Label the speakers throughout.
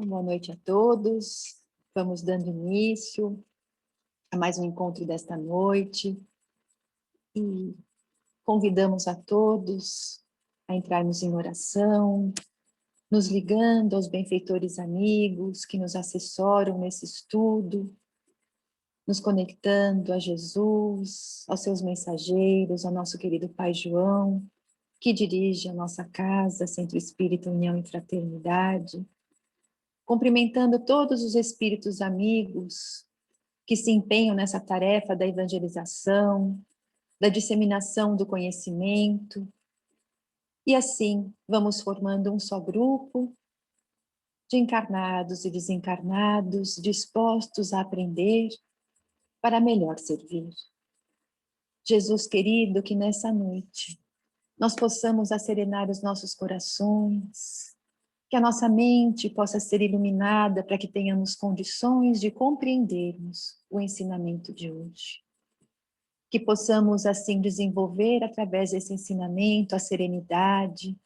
Speaker 1: Então, boa noite a todos. Vamos dando início a mais um encontro desta noite e convidamos a todos a entrarmos em oração, nos ligando aos benfeitores amigos que nos assessoram nesse estudo, nos conectando a Jesus, aos seus mensageiros, ao nosso querido Pai João, que dirige a nossa casa, Centro Espírita União e Fraternidade, cumprimentando todos os espíritos amigos que se empenham nessa tarefa da evangelização, da disseminação do conhecimento. E assim, vamos formando um só grupo de encarnados e desencarnados, dispostos a aprender para melhor servir. Jesus querido, que nessa noite nós possamos acerenar os nossos corações, que a nossa mente possa ser iluminada para que tenhamos condições de compreendermos o ensinamento de hoje. Que possamos assim desenvolver através desse ensinamento a serenidade,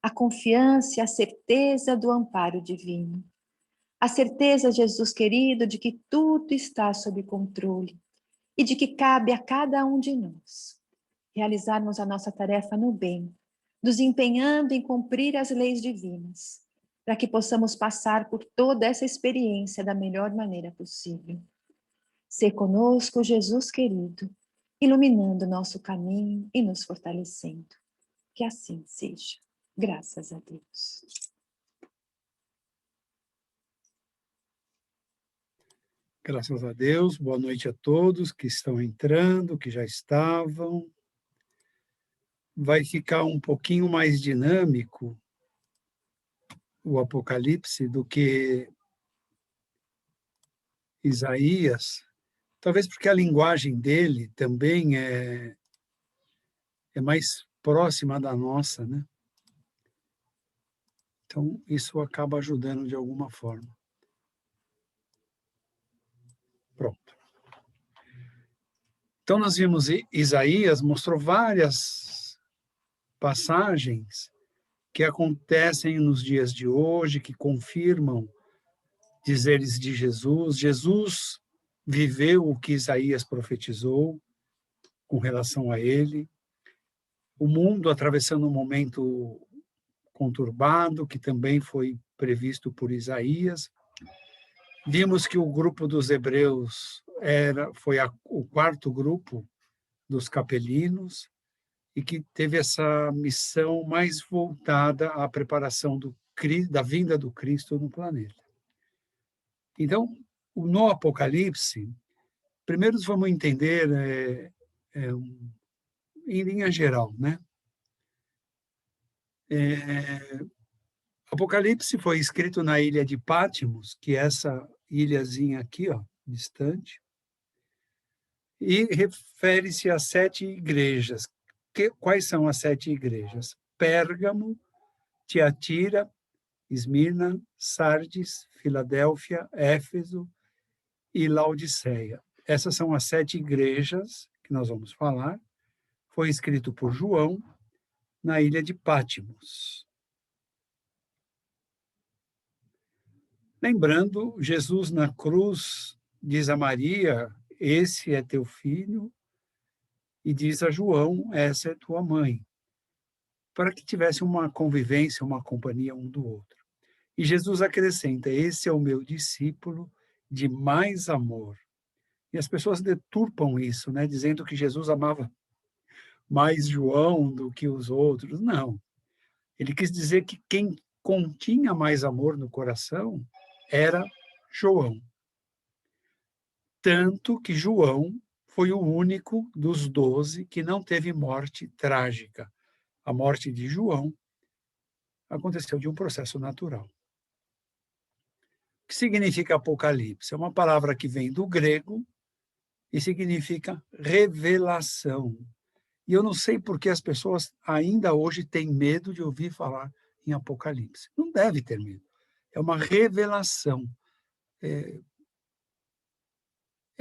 Speaker 1: a confiança e a certeza do amparo divino. A certeza, Jesus querido, de que tudo está sob controle e de que cabe a cada um de nós realizarmos a nossa tarefa no bem, nos empenhando em cumprir as leis divinas, para que possamos passar por toda essa experiência da melhor maneira possível. Ser conosco, Jesus querido, iluminando nosso caminho e nos fortalecendo. Que assim seja. Graças a Deus.
Speaker 2: Graças a Deus, boa noite a todos que estão entrando, que já estavam. Vai ficar um pouquinho mais dinâmico o Apocalipse do que Isaías, talvez porque a linguagem dele também é mais próxima da nossa, né? Então, isso acaba ajudando de alguma forma. Pronto. Então, nós vimos Isaías mostrou várias passagens que acontecem nos dias de hoje, que confirmam dizeres de Jesus. Jesus viveu o que Isaías profetizou com relação a ele. O mundo atravessando um momento conturbado, que também foi previsto por Isaías. Vimos que o grupo dos hebreus foi o quarto grupo dos capelinos e que teve essa missão mais voltada à preparação da vinda do Cristo no planeta. Então, no Apocalipse, primeiro vamos entender em linha geral, né? Apocalipse foi escrito na ilha de Patmos, que é essa ilhazinha aqui, ó, distante, e refere-se a 7 igrejas. Quais são as 7 igrejas? Pérgamo, Tiatira, Esmirna, Sardes, Filadélfia, Éfeso e Laodiceia. Essas são as 7 igrejas que nós vamos falar. Foi escrito por João na ilha de Patmos. Lembrando, Jesus na cruz diz a Maria, esse é teu filho, e diz a João, essa é tua mãe, para que tivesse uma convivência, uma companhia um do outro. E Jesus acrescenta, esse é o meu discípulo de mais amor. E as pessoas deturpam isso, né, dizendo que Jesus amava mais João do que os outros. Não. Ele quis dizer que quem continha mais amor no coração era João. Tanto que João foi o único dos 12 que não teve morte trágica. A morte de João aconteceu de um processo natural. O que significa Apocalipse? É uma palavra que vem do grego e significa revelação. E eu não sei por que as pessoas ainda hoje têm medo de ouvir falar em Apocalipse. Não deve ter medo. É uma revelação. É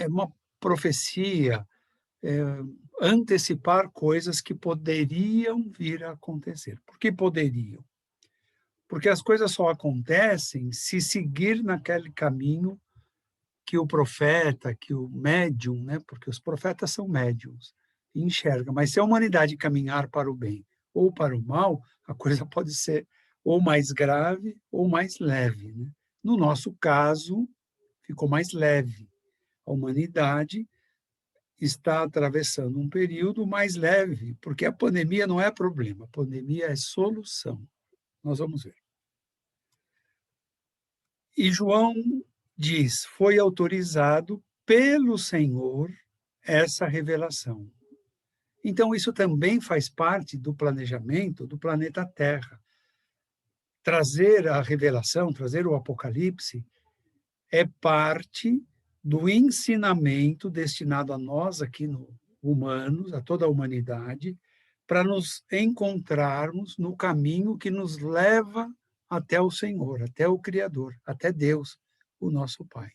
Speaker 2: uma profecia, antecipar coisas que poderiam vir a acontecer. Por que poderiam? Porque as coisas só acontecem se seguir naquele caminho que o profeta, que o médium, né? Porque os profetas são médiums, enxerga. Mas se a humanidade caminhar para o bem ou para o mal, a coisa pode ser ou mais grave ou mais leve, né? No nosso caso, ficou mais leve. A humanidade está atravessando um período mais leve, porque a pandemia não é problema, a pandemia é solução. Nós vamos ver. E João diz: foi autorizado pelo Senhor essa revelação. Então, isso também faz parte do planejamento do planeta Terra. Trazer a revelação, trazer o Apocalipse, é parte do ensinamento destinado a nós aqui, humanos, a toda a humanidade, para nos encontrarmos no caminho que nos leva até o Senhor, até o Criador, até Deus, o nosso Pai.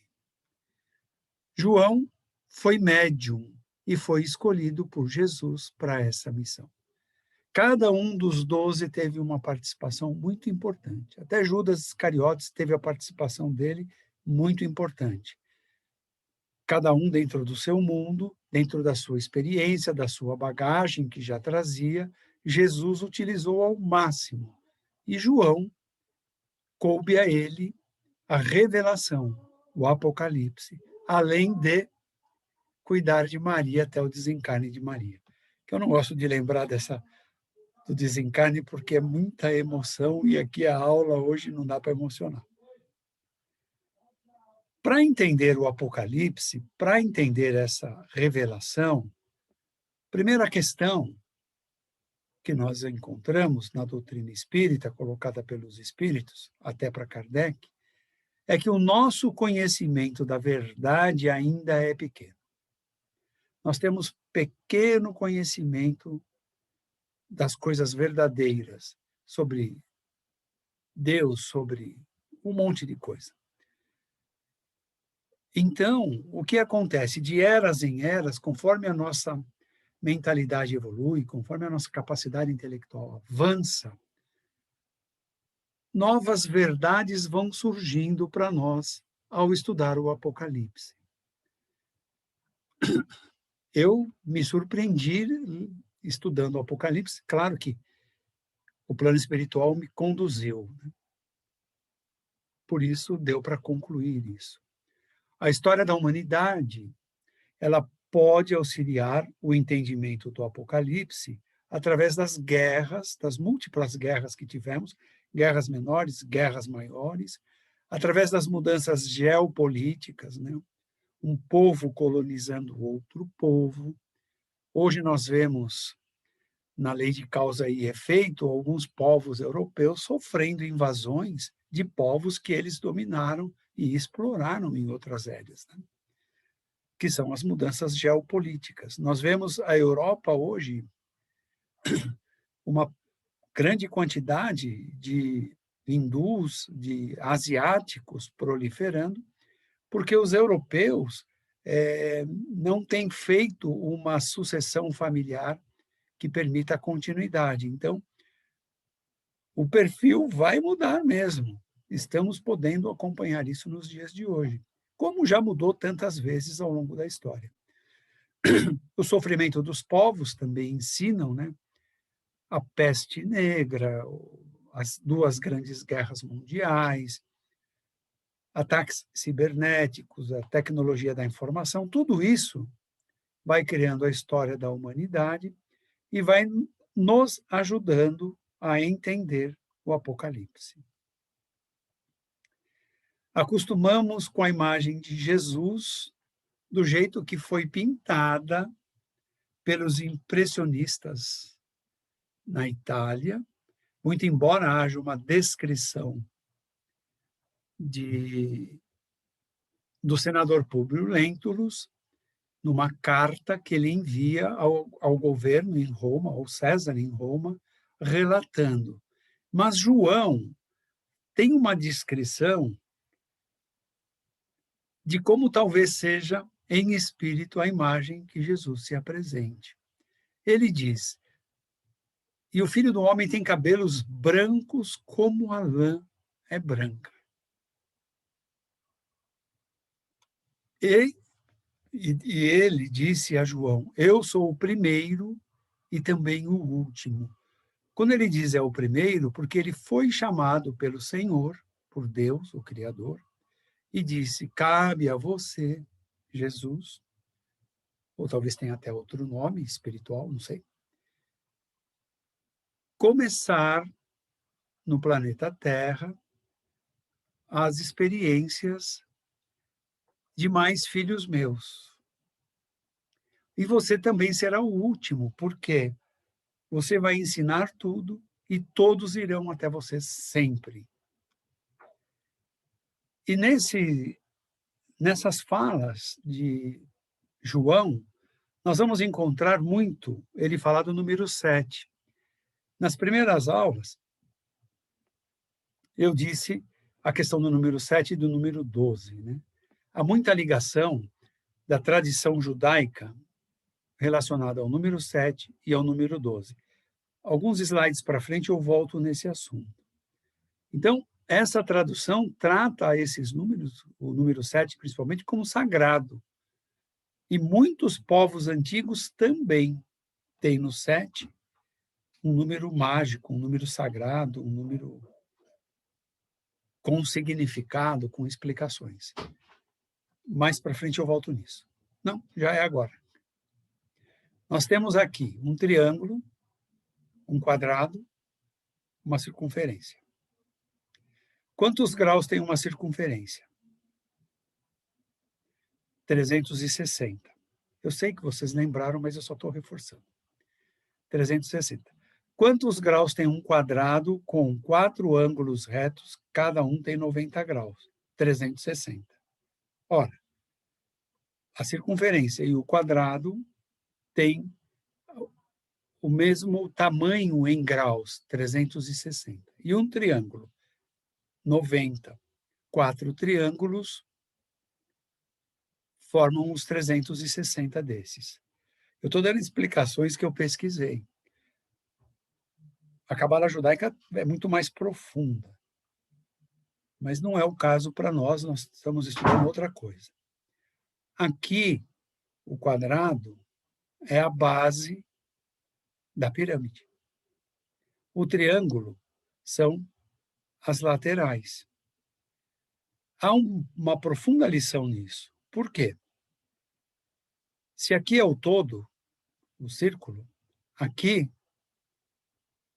Speaker 2: João foi médium e foi escolhido por Jesus para essa missão. Cada um dos 12 teve uma participação muito importante. Até Judas Iscariotes teve a participação dele muito importante. Cada um dentro do seu mundo, dentro da sua experiência, da sua bagagem que já trazia, Jesus utilizou ao máximo. E João, coube a ele a revelação, o Apocalipse, além de cuidar de Maria até o desencarne de Maria. Que eu não gosto de lembrar do desencarne porque é muita emoção e aqui a aula hoje não dá para emocionar. Para entender o Apocalipse, para entender essa revelação, primeira questão que nós encontramos na doutrina espírita, colocada pelos espíritos, até para Kardec, é que o nosso conhecimento da verdade ainda é pequeno. Nós temos pequeno conhecimento das coisas verdadeiras, sobre Deus, sobre um monte de coisa. Então, o que acontece? De eras em eras, conforme a nossa mentalidade evolui, conforme a nossa capacidade intelectual avança, novas verdades vão surgindo para nós ao estudar o Apocalipse. Eu me surpreendi estudando o Apocalipse, claro que o plano espiritual me conduziu, né? Por isso deu para concluir isso. A história da humanidade, ela pode auxiliar o entendimento do Apocalipse através das guerras, das múltiplas guerras que tivemos, guerras menores, guerras maiores, através das mudanças geopolíticas, né? Um povo colonizando outro povo. Hoje nós vemos, na lei de causa e efeito, alguns povos europeus sofrendo invasões de povos que eles dominaram e exploraram em outras eras, né? Que são as mudanças geopolíticas. Nós vemos a Europa hoje uma grande quantidade de hindus, de asiáticos proliferando, porque os europeus não têm feito uma sucessão familiar que permita a continuidade. Então, o perfil vai mudar mesmo. Estamos podendo acompanhar isso nos dias de hoje, como já mudou tantas vezes ao longo da história. O sofrimento dos povos também ensinam, né? A peste negra, as duas grandes guerras mundiais, ataques cibernéticos, a tecnologia da informação, tudo isso vai criando a história da humanidade e vai nos ajudando a entender o Apocalipse. Acostumamos com a imagem de Jesus do jeito que foi pintada pelos impressionistas na Itália, muito embora haja uma descrição do senador Públio Lentulus, numa carta que ele envia ao governo em Roma, ao César em Roma, relatando. Mas João tem uma descrição de como talvez seja em espírito a imagem que Jesus se apresente. Ele diz: E o Filho do Homem tem cabelos brancos como a lã é branca. E ele disse a João, eu sou o primeiro e também o último. Quando ele diz é o primeiro, porque ele foi chamado pelo Senhor, por Deus, o Criador, e disse, cabe a você, Jesus, ou talvez tenha até outro nome espiritual, não sei, começar no planeta Terra as experiências de mais filhos meus. E você também será o último, porque você vai ensinar tudo e todos irão até você sempre. E nessas falas de João, nós vamos encontrar muito ele falar do número 7. Nas primeiras aulas, eu disse a questão do número 7 e do número 12. Né? Há muita ligação da tradição judaica relacionada ao número 7 e ao número 12. Alguns slides para frente eu volto nesse assunto. Então, essa tradução trata esses números, o número 7 principalmente, como sagrado. E muitos povos antigos também têm no 7 um número mágico, um número sagrado, um número com significado, com explicações. Mais para frente eu volto nisso. Não, já é agora. Nós temos aqui um triângulo, um quadrado, uma circunferência. Quantos graus tem uma circunferência? 360. Eu sei que vocês lembraram, mas eu só estou reforçando. 360. Quantos graus tem um quadrado com 4 ângulos retos, cada um tem 90 graus? 360. Ora, a circunferência e o quadrado têm o mesmo tamanho em graus, 360. E um triângulo, 90. 4 triângulos formam os 360 desses. Eu estou dando explicações que eu pesquisei. A Cabala Judaica é muito mais profunda. Mas não é o caso para nós estamos estudando outra coisa. Aqui, o quadrado é a base da pirâmide. O triângulo são as laterais. Há uma profunda lição nisso. Por quê? Se aqui é o todo, o círculo, aqui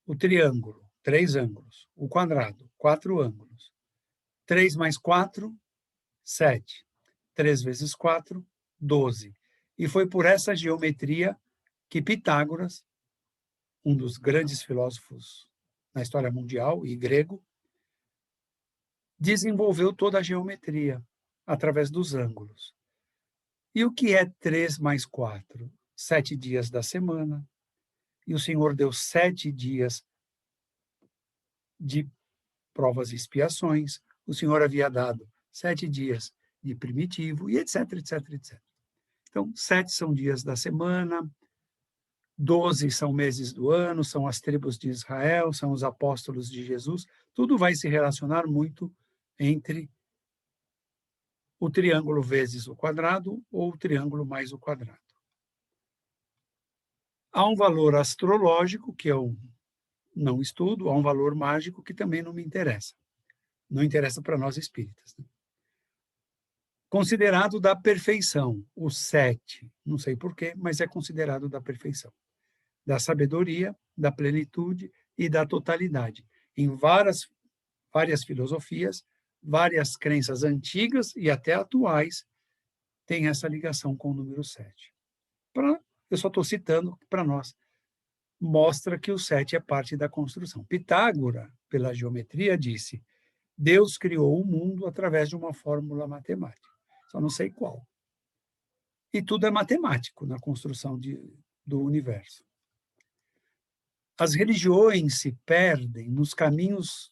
Speaker 2: o triângulo, 3 ângulos, o quadrado, 4 ângulos. 3 mais 4, 7. 3 vezes 4, 12. E foi por essa geometria que Pitágoras, um dos grandes filósofos na história mundial e grego, desenvolveu toda a geometria através dos ângulos. E o que é 3 mais 4? 7 dias da semana. E o Senhor deu 7 dias de provas e expiações. O Senhor havia dado 7 dias de primitivo, e etc, etc, etc. Então, 7 são dias da semana, 12 são meses do ano, são as tribos de Israel, são os apóstolos de Jesus. Tudo vai se relacionar muito entre o triângulo vezes o quadrado ou o triângulo mais o quadrado. Há um valor astrológico, que eu não estudo, há um valor mágico que também não me interessa. Não interessa para nós espíritas. Né? Considerado da perfeição, o 7, não sei porquê, mas é considerado da perfeição. Da sabedoria, da plenitude e da totalidade. Em várias filosofias, várias crenças antigas e até atuais têm essa ligação com o número 7. Eu só estou citando para nós. Mostra que o 7 é parte da construção. Pitágoras, pela geometria, disse: Deus criou o mundo através de uma fórmula matemática. Só não sei qual. E tudo é matemático na construção do universo. As religiões se perdem nos caminhos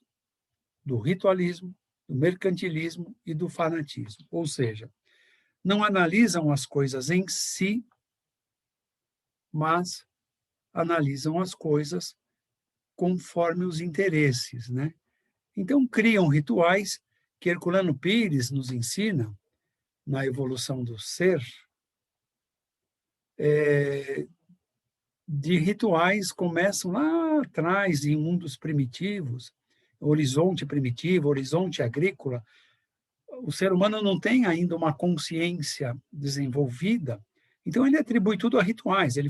Speaker 2: do ritualismo, do mercantilismo e do fanatismo. Ou seja, não analisam as coisas em si, mas analisam as coisas conforme os interesses, né? Então, criam rituais que Herculano Pires nos ensina, na evolução do ser, de rituais começam lá atrás, em mundos primitivos, horizonte primitivo, horizonte agrícola. O ser humano não tem ainda uma consciência desenvolvida, então ele atribui tudo a rituais. Ele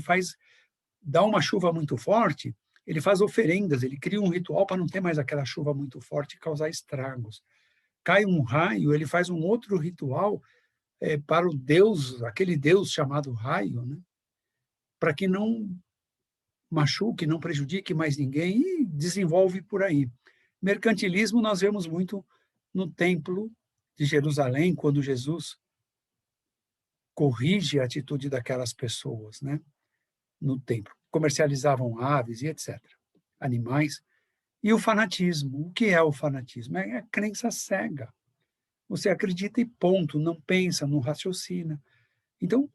Speaker 2: dá uma chuva muito forte, ele faz oferendas, ele cria um ritual para não ter mais aquela chuva muito forte e causar estragos. Cai um raio, ele faz um outro ritual para o Deus, aquele Deus chamado raio, né? Para que não machuque, não prejudique mais ninguém, e desenvolve por aí. Mercantilismo nós vemos muito no Templo de Jerusalém, quando Jesus corrige a atitude daquelas pessoas, né? No templo. Comercializavam aves e etc. Animais. E o fanatismo. O que é o fanatismo? É a crença cega. Você acredita e ponto, não pensa, não raciocina. Então,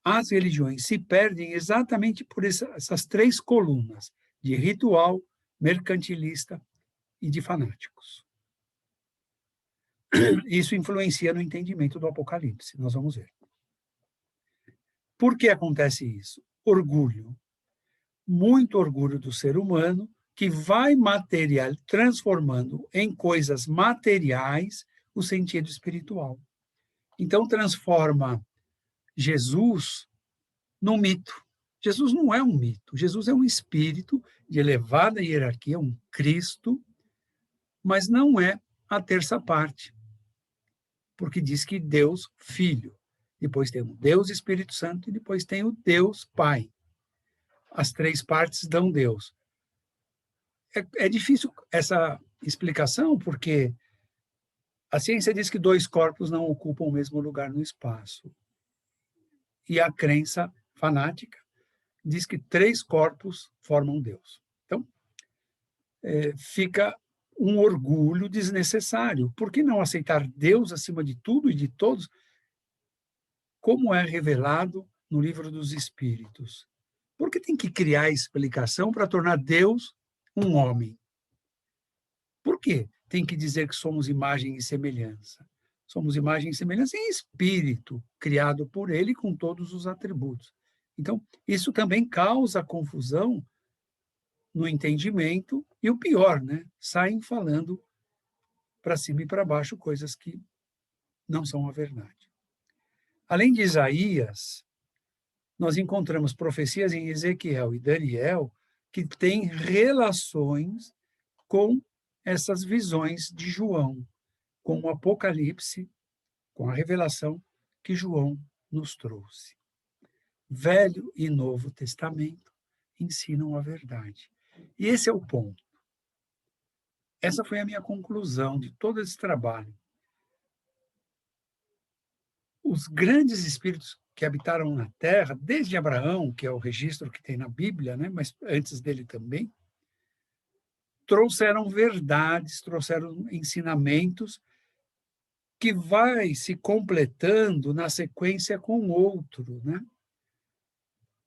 Speaker 2: as religiões se perdem exatamente por essas três colunas, de ritual, mercantilista e de fanáticos. Isso influencia no entendimento do Apocalipse, nós vamos ver. Por que acontece isso? Orgulho. Muito orgulho do ser humano, que vai transformando em coisas materiais o sentido espiritual. Então, transforma Jesus num mito. Jesus não é um mito, Jesus é um espírito de elevada hierarquia, um Cristo, mas não é a terça parte, porque diz que Deus Filho, depois tem o Deus Espírito Santo e depois tem o Deus Pai. As três partes dão Deus. É difícil essa explicação, porque a ciência diz que dois corpos não ocupam o mesmo lugar no espaço. E a crença fanática diz que três corpos formam Deus. Então, fica um orgulho desnecessário. Por que não aceitar Deus acima de tudo e de todos, como é revelado no Livro dos Espíritos? Por que tem que criar explicação para tornar Deus um homem? Por quê? Tem que dizer que somos imagem e semelhança. Somos imagem e semelhança em espírito, criado por ele com todos os atributos. Então, isso também causa confusão no entendimento e o pior, né? Saem falando para cima e para baixo coisas que não são a verdade. Além de Isaías, nós encontramos profecias em Ezequiel e Daniel que têm relações com essas visões de João, com o Apocalipse, com a revelação que João nos trouxe. Velho e Novo Testamento ensinam a verdade. E esse é o ponto. Essa foi a minha conclusão de todo esse trabalho. Os grandes espíritos que habitaram na Terra, desde Abraão, que é o registro que tem na Bíblia, né, mas antes dele também, trouxeram verdades, trouxeram ensinamentos que vai se completando na sequência com o outro, né?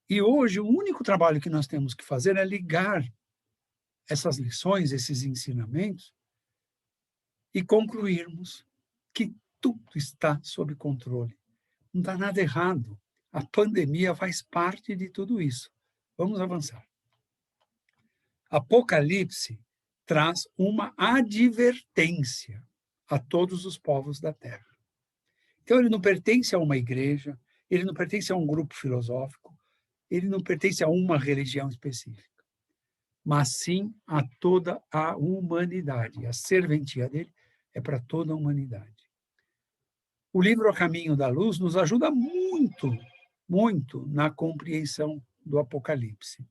Speaker 2: E hoje o único trabalho que nós temos que fazer é ligar essas lições, esses ensinamentos, e concluirmos que tudo está sob controle. Não está nada errado. A pandemia faz parte de tudo isso. Vamos avançar. Apocalipse traz uma advertência a todos os povos da Terra. Então, ele não pertence a uma igreja, ele não pertence a um grupo filosófico, ele não pertence a uma religião específica, mas sim a toda a humanidade. A serventia dele é para toda a humanidade. O livro A Caminho da Luz nos ajuda muito, muito na compreensão do Apocalipse.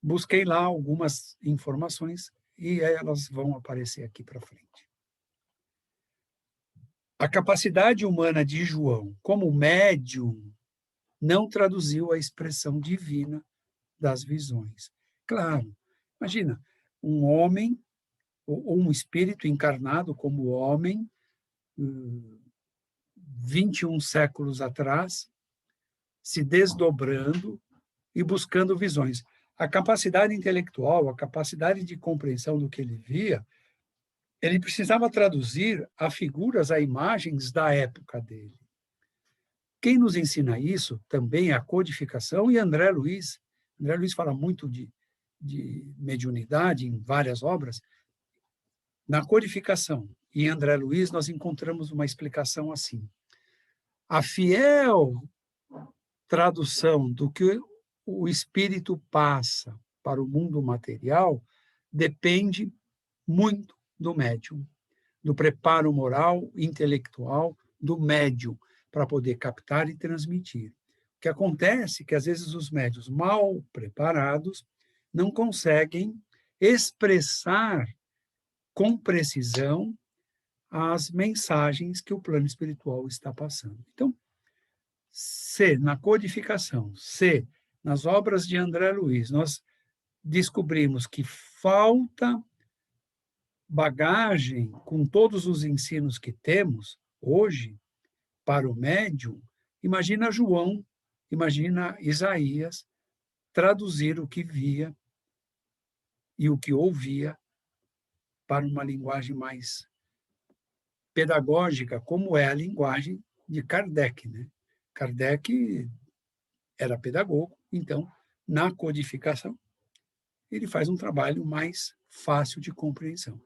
Speaker 2: Busquei lá algumas informações e elas vão aparecer aqui para frente. A capacidade humana de João, como médium, não traduziu a expressão divina das visões. Claro, imagina, um homem, ou um espírito encarnado como homem, 21 séculos atrás, se desdobrando e buscando visões. a capacidade intelectual, a capacidade de compreensão do que ele via, ele precisava traduzir a figuras, a imagens da época dele. Quem nos ensina isso também é a codificação e André Luiz. André Luiz fala muito de mediunidade em várias obras. Na codificação e em André Luiz nós encontramos uma explicação assim. A fiel tradução do que o espírito passa para o mundo material depende muito do médium, do preparo moral, intelectual do médium, para poder captar e transmitir. O que acontece é que, às vezes, os médiuns mal preparados não conseguem expressar com precisão as mensagens que o plano espiritual está passando. Então, se na codificação, se nas obras de André Luiz, nós descobrimos que falta bagagem com todos os ensinos que temos hoje para o médium, imagina João, imagina Isaías traduzir o que via e o que ouvia para uma linguagem mais pedagógica, como é a linguagem de Kardec, né? Kardec era pedagogo, então, na codificação, ele faz um trabalho mais fácil de compreensão.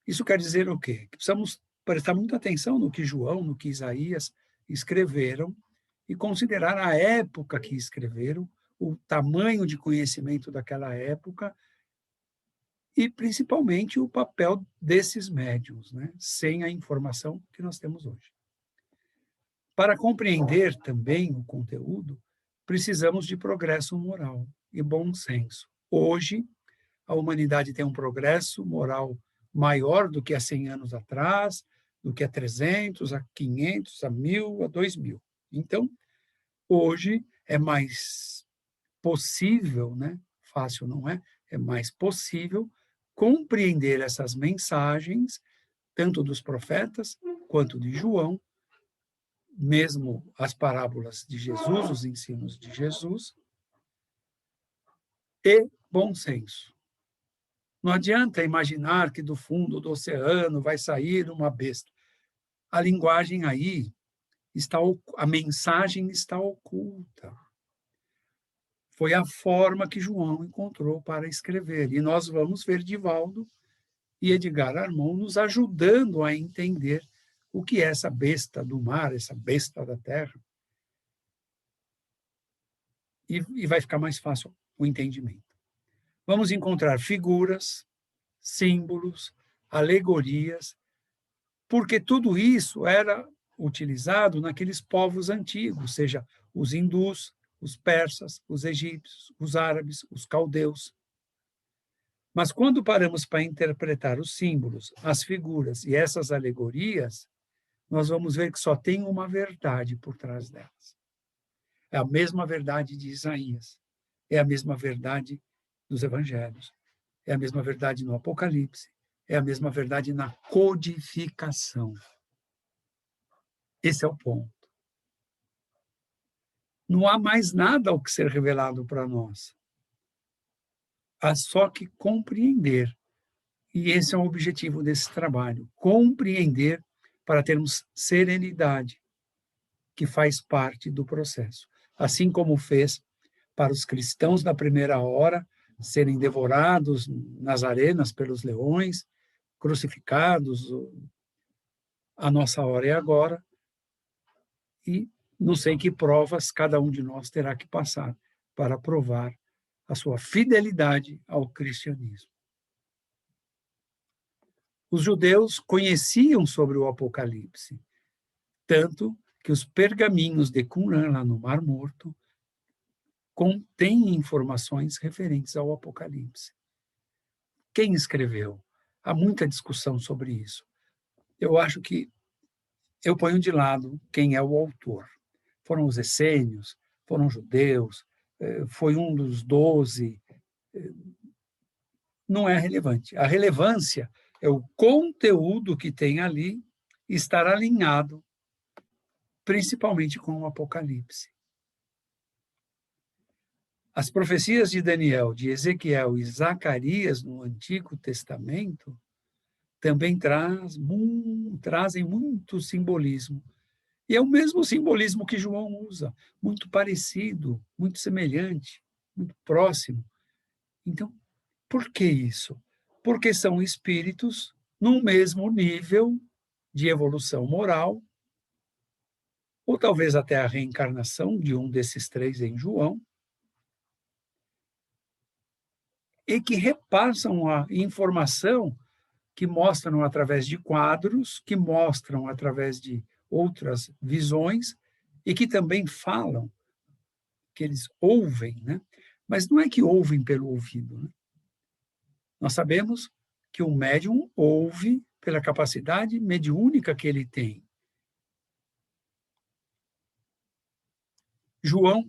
Speaker 2: Isso quer dizer o quê? Que precisamos prestar muita atenção no que João, no que Isaías escreveram e considerar a época que escreveram, o tamanho de conhecimento daquela época e, principalmente, o papel desses médiuns, né? Sem a informação que nós temos hoje. Para compreender também o conteúdo, precisamos de progresso moral e bom senso. Hoje, a humanidade tem um progresso moral maior do que há 100 anos atrás, do que há 300, há 500, há 1000, há 2000. Então, hoje é mais possível, né? Fácil não é? É mais possível compreender essas mensagens, tanto dos profetas quanto de João, mesmo as parábolas de Jesus, os ensinos de Jesus, e bom senso. Não adianta imaginar que do fundo do oceano vai sair uma besta. A linguagem aí está, a mensagem está oculta. Foi a forma que João encontrou para escrever. E nós vamos ver Divaldo e Edgar Armond nos ajudando a entender o que é essa besta do mar, essa besta da terra. E vai ficar mais fácil o entendimento. Vamos encontrar figuras, símbolos, alegorias, porque tudo isso era utilizado naqueles povos antigos, seja os hindus, os persas, os egípcios, os árabes, os caldeus. Mas quando paramos para interpretar os símbolos, as figuras e essas alegorias, nós vamos ver que só tem uma verdade por trás delas. É a mesma verdade de Isaías, é a mesma verdade dos evangelhos, é a mesma verdade no Apocalipse, é a mesma verdade na codificação. Esse é o ponto. Não há mais nada ao que ser revelado para nós. Há só que compreender. E esse é o objetivo desse trabalho, compreender para termos serenidade, que faz parte do processo. Assim como fez para os cristãos da primeira hora serem devorados nas arenas pelos leões, crucificados, a nossa hora é agora, e não sei que provas cada um de nós terá que passar para provar a sua fidelidade ao cristianismo. Os judeus conheciam sobre o Apocalipse, tanto que os pergaminhos de Qumran, lá no Mar Morto, contêm informações referentes ao Apocalipse. Quem escreveu? Há muita discussão sobre isso. Eu acho que eu ponho de lado quem é o autor. Foram os essênios, foram judeus, foi um dos 12. Não é relevante. A relevância é o conteúdo que tem ali estar alinhado, principalmente com o Apocalipse. As profecias de Daniel, de Ezequiel e Zacarias no Antigo Testamento também trazem muito simbolismo. E é o mesmo simbolismo que João usa, muito parecido, muito semelhante, muito próximo. Então, por que isso? Porque são espíritos no mesmo nível de evolução moral, ou talvez até a reencarnação de um desses três em João, e que repassam a informação que mostram através de quadros, que mostram através de outras visões, e que também falam, que eles ouvem, né? Mas não é que ouvem pelo ouvido, né? Nós sabemos que o médium ouve pela capacidade mediúnica que ele tem. João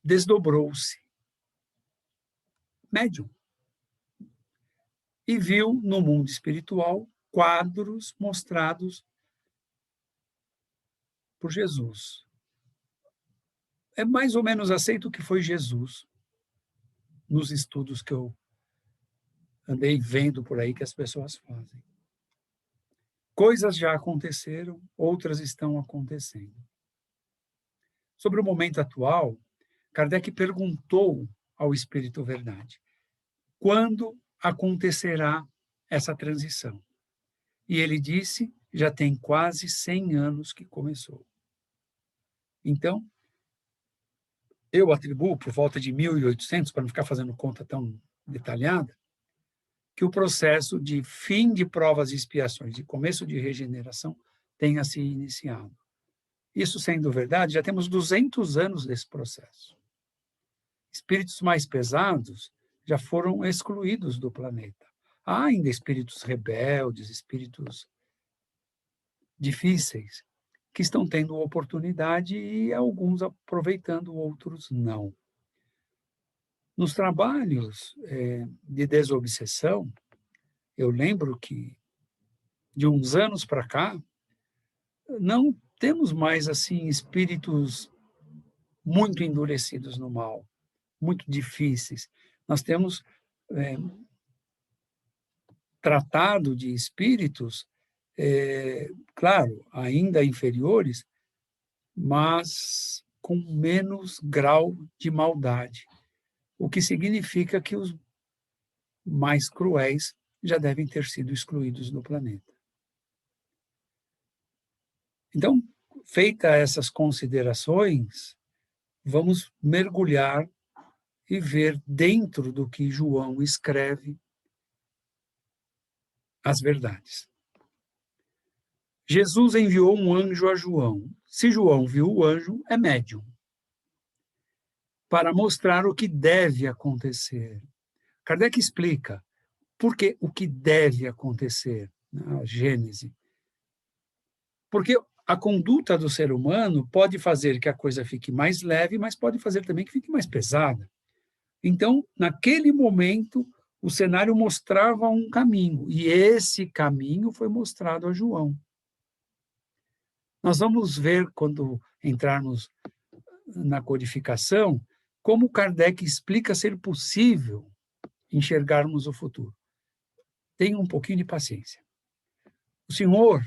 Speaker 2: desdobrou-se, médium, e viu no mundo espiritual quadros mostrados por Jesus. É mais ou menos aceito que foi Jesus, nos estudos que eu andei vendo por aí que as pessoas fazem. Coisas já aconteceram, outras estão acontecendo. Sobre o momento atual, Kardec perguntou ao Espírito Verdade: quando acontecerá essa transição? E ele disse: já tem quase 100 anos que começou. Então, eu atribuo, por volta de 1800, para não ficar fazendo conta tão detalhada, que o processo de fim de provas e expiações e começo de regeneração tenha se iniciado. Isso sendo verdade, já temos 200 anos desse processo. Espíritos mais pesados já foram excluídos do planeta. Há ainda espíritos rebeldes, espíritos difíceis, que estão tendo oportunidade e alguns aproveitando, outros não. Nos trabalhos de desobsessão, eu lembro que, de uns anos para cá, não temos mais assim espíritos muito endurecidos no mal, muito difíceis. Nós temos tratado de espíritos, claro, ainda inferiores, mas com menos grau de maldade, o que significa que os mais cruéis já devem ter sido excluídos do planeta. Então, feita essas considerações, vamos mergulhar e ver dentro do que João escreve as verdades. Jesus enviou um anjo a João. Se João viu o anjo, é médium, para mostrar o que deve acontecer. Kardec explica por que o que deve acontecer na Gênese. Porque a conduta do ser humano pode fazer que a coisa fique mais leve, mas pode fazer também que fique mais pesada. Então, naquele momento, o cenário mostrava um caminho, e esse caminho foi mostrado a João. Nós vamos ver, quando entrarmos na codificação, como Kardec explica ser possível enxergarmos o futuro. Tenha um pouquinho de paciência. O Senhor,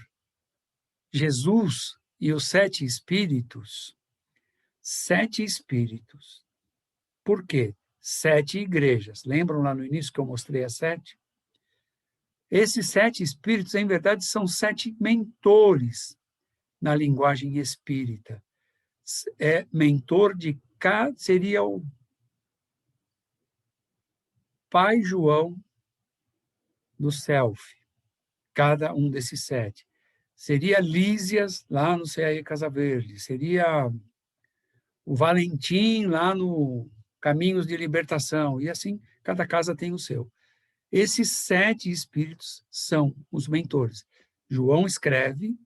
Speaker 2: Jesus e os 7 espíritos, por quê? 7 igrejas. Lembram lá no início que eu mostrei as 7? Esses 7 espíritos, em verdade, são 7 mentores na linguagem espírita. Mentor de cada, seria o Pai João do Self, cada um desses 7. Seria Lísias, lá no CAE Casa Verde. Seria o Valentim, lá no Caminhos de Libertação. E assim, cada casa tem o seu. Esses 7 espíritos são os mentores. João escreve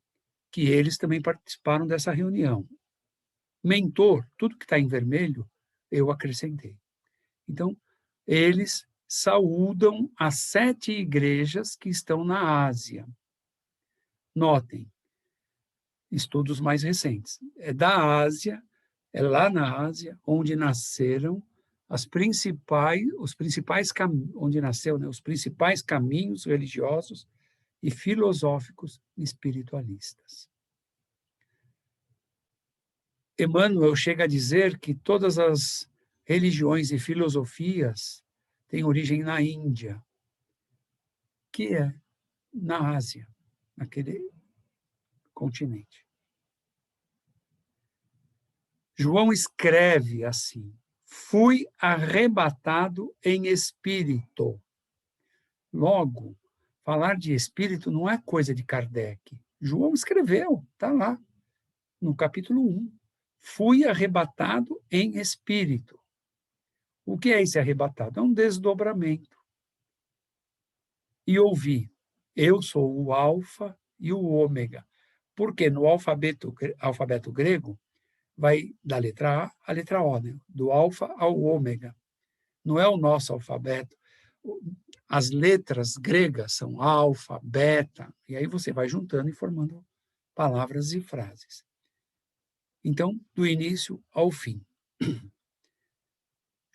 Speaker 2: que eles também participaram dessa reunião. Mentor, tudo que está em vermelho, eu acrescentei. Então, eles saúdam as 7 igrejas que estão na Ásia. Notem, estudos mais recentes. É da Ásia, é lá na Ásia, onde nasceram onde nasceu, né, os principais caminhos religiosos e filosóficos espiritualistas. Emmanuel chega a dizer que todas as religiões e filosofias têm origem na Índia, que é na Ásia, naquele continente. João escreve assim: fui arrebatado em espírito. Logo, falar de espírito não é coisa de Kardec. João escreveu, está lá, no capítulo 1. Fui arrebatado em espírito. O que é esse arrebatado? É um desdobramento. E ouvi, eu sou o alfa e o ômega. Porque no alfabeto grego, vai da letra A à letra O, né? Do alfa ao ômega. Não é o nosso alfabeto. As letras gregas são alfa, beta, e aí você vai juntando e formando palavras e frases. Então, do início ao fim.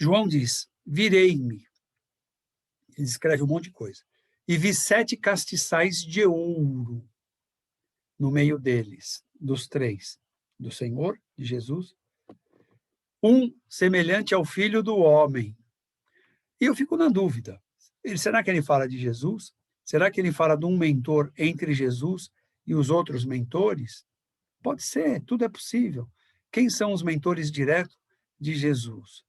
Speaker 2: João diz, virei-me. Ele escreve um monte de coisa. E vi 7 castiçais de ouro no meio deles, dos 3, do Senhor, de Jesus, um semelhante ao Filho do Homem. E eu fico na dúvida, será que ele fala de Jesus? Será que ele fala de um mentor entre Jesus e os outros mentores? Pode ser, tudo é possível. Quem são os mentores diretos de Jesus?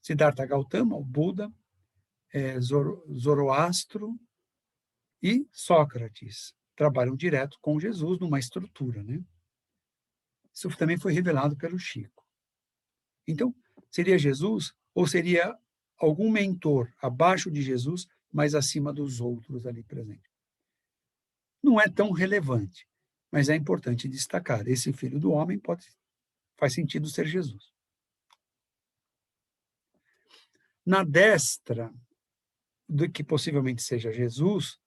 Speaker 2: Siddhartha Gautama, o Buda, Zoroastro e Sócrates trabalham direto com Jesus numa estrutura, né? Isso também foi revelado pelo Chico. Então, seria Jesus ou seria algum mentor abaixo de Jesus, mas acima dos outros ali presentes? Não é tão relevante, mas é importante destacar. Esse filho do homem faz sentido ser Jesus. Na destra do que possivelmente seja Jesus,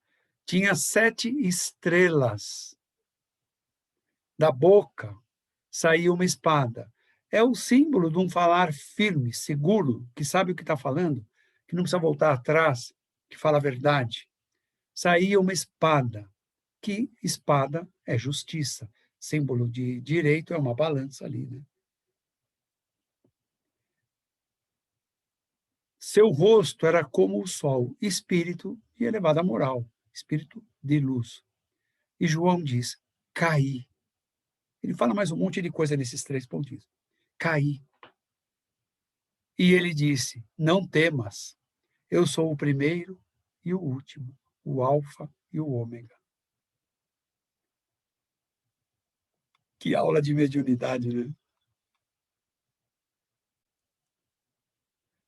Speaker 2: tinha 7 estrelas. Da boca saía uma espada. É o símbolo de um falar firme, seguro, que sabe o que está falando, que não precisa voltar atrás, que fala a verdade. Saía uma espada, que espada é justiça. Símbolo de direito é uma balança ali, né? Seu rosto era como o sol, espírito e elevada moral, espírito de luz. E João diz, caí. Ele fala mais um monte de coisa nesses 3 pontinhos. Caí. E ele disse, não temas, eu sou o primeiro e o último, o alfa e o ômega. Que aula de mediunidade, né?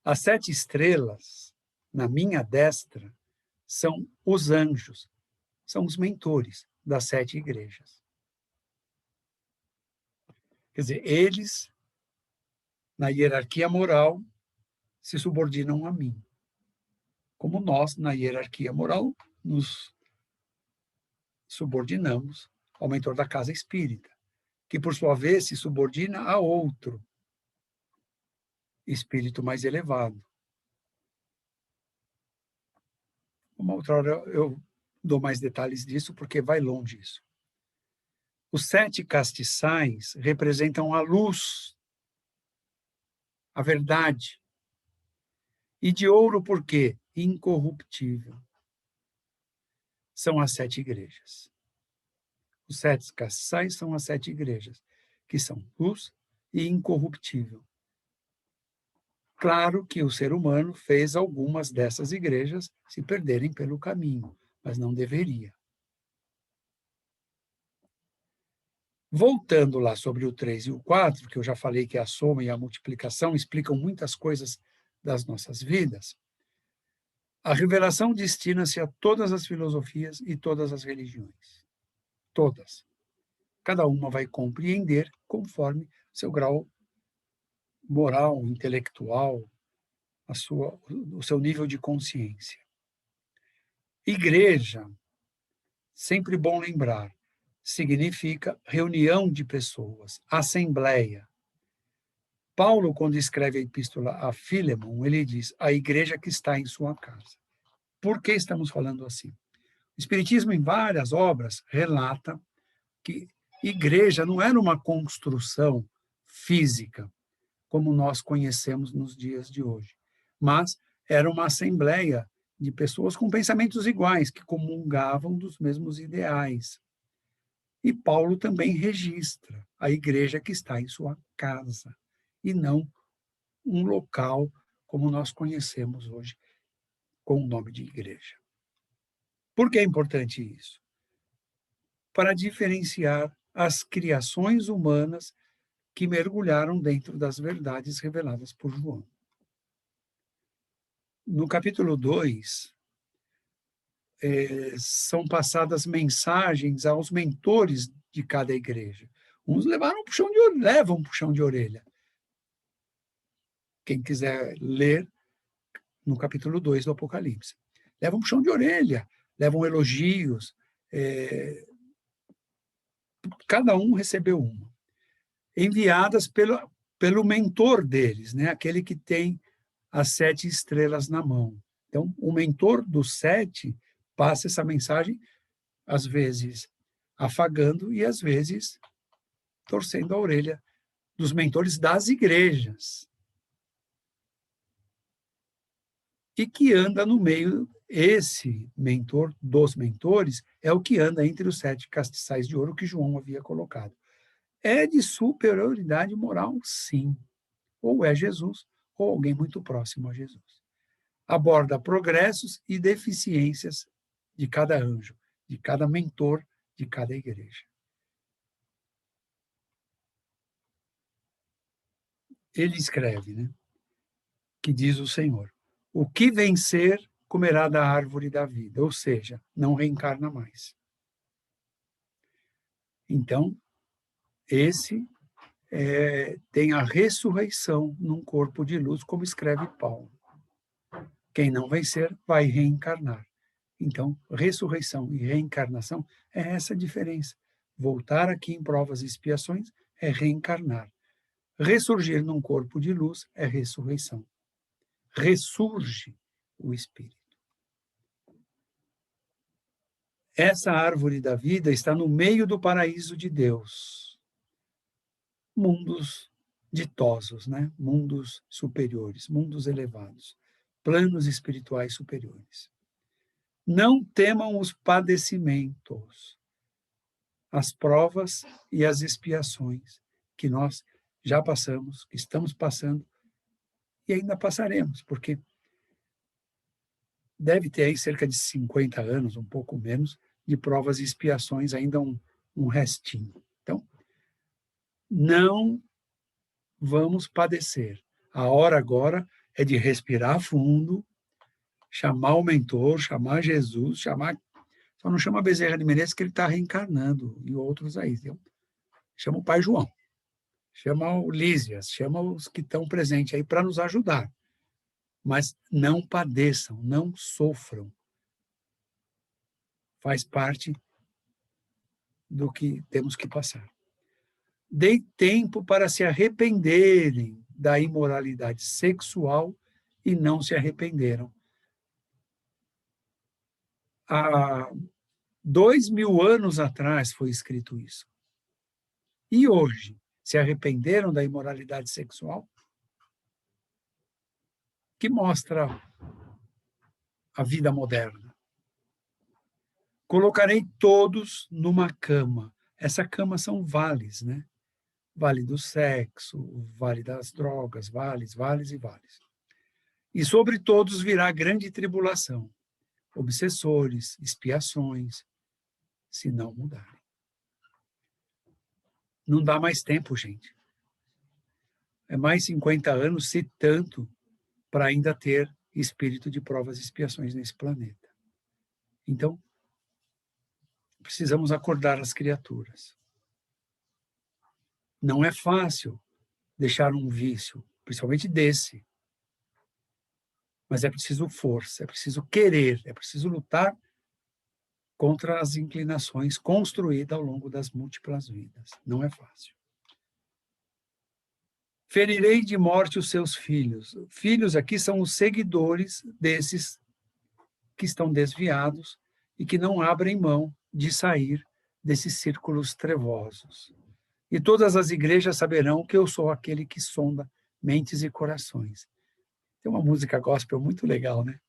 Speaker 2: As 7 estrelas, na minha destra, são os anjos, são os mentores das 7 igrejas. Quer dizer, eles, na hierarquia moral, se subordinam a mim. Como nós, na hierarquia moral, nos subordinamos ao mentor da casa espírita, que, por sua vez, se subordina a outro espírito mais elevado. Uma outra hora eu dou mais detalhes disso, porque vai longe isso. Os 7 castiçais representam a luz, a verdade. E de ouro, por quê? Incorruptível. São as 7 igrejas. Os 7 castiçais são as 7 igrejas, que são luz e incorruptível. Claro que o ser humano fez algumas dessas igrejas se perderem pelo caminho, mas não deveria. Voltando lá sobre o 3 e o 4, que eu já falei que a soma e a multiplicação explicam muitas coisas das nossas vidas, a revelação destina-se a todas as filosofias e todas as religiões. Todas. Cada uma vai compreender conforme seu grau moral, intelectual, o seu nível de consciência. Igreja, sempre bom lembrar, significa reunião de pessoas, assembleia. Paulo, quando escreve a epístola a Filemon, ele diz, a igreja que está em sua casa. Por que estamos falando assim? O Espiritismo, em várias obras, relata que igreja não era uma construção física, como nós conhecemos nos dias de hoje, mas era uma assembleia de pessoas com pensamentos iguais, que comungavam dos mesmos ideais. E Paulo também registra a igreja que está em sua casa, e não um local como nós conhecemos hoje, com o nome de igreja. Por que é importante isso? Para diferenciar as criações humanas que mergulharam dentro das verdades reveladas por João. No capítulo 2, são passadas mensagens aos mentores de cada igreja. Uns levam um puxão de orelha. Quem quiser ler no capítulo 2 do Apocalipse. Levam um puxão de orelha, levam elogios, cada um recebeu uma. Enviadas pelo mentor deles, né? Aquele que tem as 7 estrelas na mão. Então, o mentor dos 7 passa essa mensagem, às vezes afagando e às vezes torcendo a orelha dos mentores das igrejas. E que anda no meio, esse mentor dos mentores, é o que anda entre os 7 castiçais de ouro que João havia colocado. É de superioridade moral, sim. Ou é Jesus, ou alguém muito próximo a Jesus. Aborda progressos e deficiências de cada anjo, de cada mentor, de cada igreja. Ele escreve, né? Que diz o Senhor, o que vencer comerá da árvore da vida, ou seja, não reencarna mais. Então, esse tem a ressurreição num corpo de luz, como escreve Paulo. Quem não vencer vai reencarnar. Então, ressurreição e reencarnação é essa a diferença. Voltar aqui em provas e expiações é reencarnar. Ressurgir num corpo de luz é ressurreição. Ressurge o espírito. Essa árvore da vida está no meio do paraíso de Deus. Mundos ditosos, né? Mundos superiores, mundos elevados, planos espirituais superiores. Não temam os padecimentos, as provas e as expiações que nós já passamos, que estamos passando e ainda passaremos, porque deve ter aí cerca de 50 anos, um pouco menos, de provas e expiações, ainda um restinho. Então, não vamos padecer. A hora agora é de respirar fundo, chamar o mentor, chamar Jesus, chamar... Só não chama Bezerra de Menezes que ele está reencarnando, e outros aí. Viu? Chama o Pai João, chama o Lísias, chama os que estão presentes aí para nos ajudar. Mas não padeçam, não sofram. Faz parte do que temos que passar. Dei tempo para se arrependerem da imoralidade sexual e não se arrependeram. Há 2000 anos atrás foi escrito isso. E hoje, se arrependeram da imoralidade sexual? Que mostra a vida moderna. Colocarei todos numa cama. Essa cama são vales, né? Vale do sexo, vale das drogas, vales e vales. E sobre todos virá grande tribulação, obsessores, expiações, se não mudarem. Não dá mais tempo, gente. É mais 50 anos, se tanto, para ainda ter espírito de provas e expiações nesse planeta. Então, precisamos acordar as criaturas. Não é fácil deixar um vício, principalmente desse. Mas é preciso força, é preciso querer, é preciso lutar contra as inclinações construídas ao longo das múltiplas vidas. Não é fácil. Ferirei de morte os seus filhos. Filhos aqui são os seguidores desses que estão desviados e que não abrem mão de sair desses círculos trevosos. E todas as igrejas saberão que eu sou aquele que sonda mentes e corações. Tem uma música gospel muito legal, né?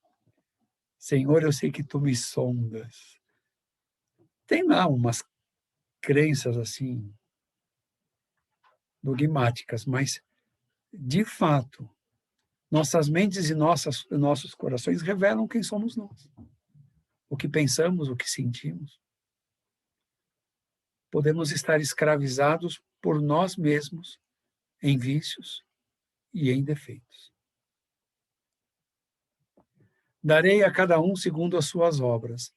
Speaker 2: Senhor, eu sei que tu me sondas. Tem lá umas crenças assim, dogmáticas, mas, de fato, nossas mentes e nossos corações revelam quem somos nós. O que pensamos, o que sentimos. Podemos estar escravizados por nós mesmos em vícios e em defeitos. Darei a cada um segundo as suas obras.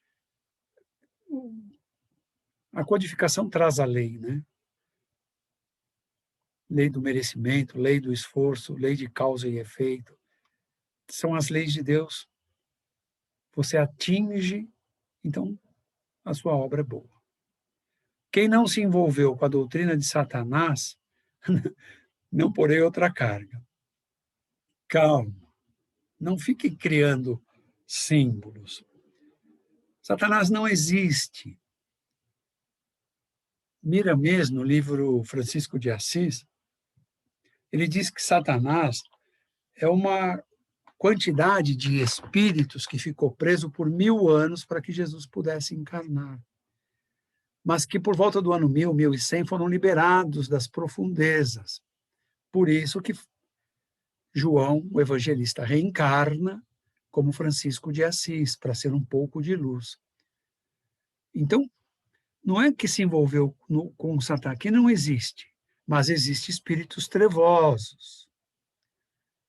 Speaker 2: A codificação traz a lei, né? Lei do merecimento, lei do esforço, lei de causa e efeito. São as leis de Deus. Você atinge, então a sua obra é boa. Quem não se envolveu com a doutrina de Satanás, não porei outra carga. Calma, não fique criando símbolos. Satanás não existe. Miramês, no livro Francisco de Assis, ele diz que Satanás é uma quantidade de espíritos que ficou preso por 1000 anos para que Jesus pudesse encarnar. Mas que por volta do ano 1000, 1100 foram liberados das profundezas. Por isso que João, o evangelista, reencarna como Francisco de Assis, para ser um pouco de luz. Então, não é que se envolveu com Satanás, que não existe, mas existem espíritos trevosos.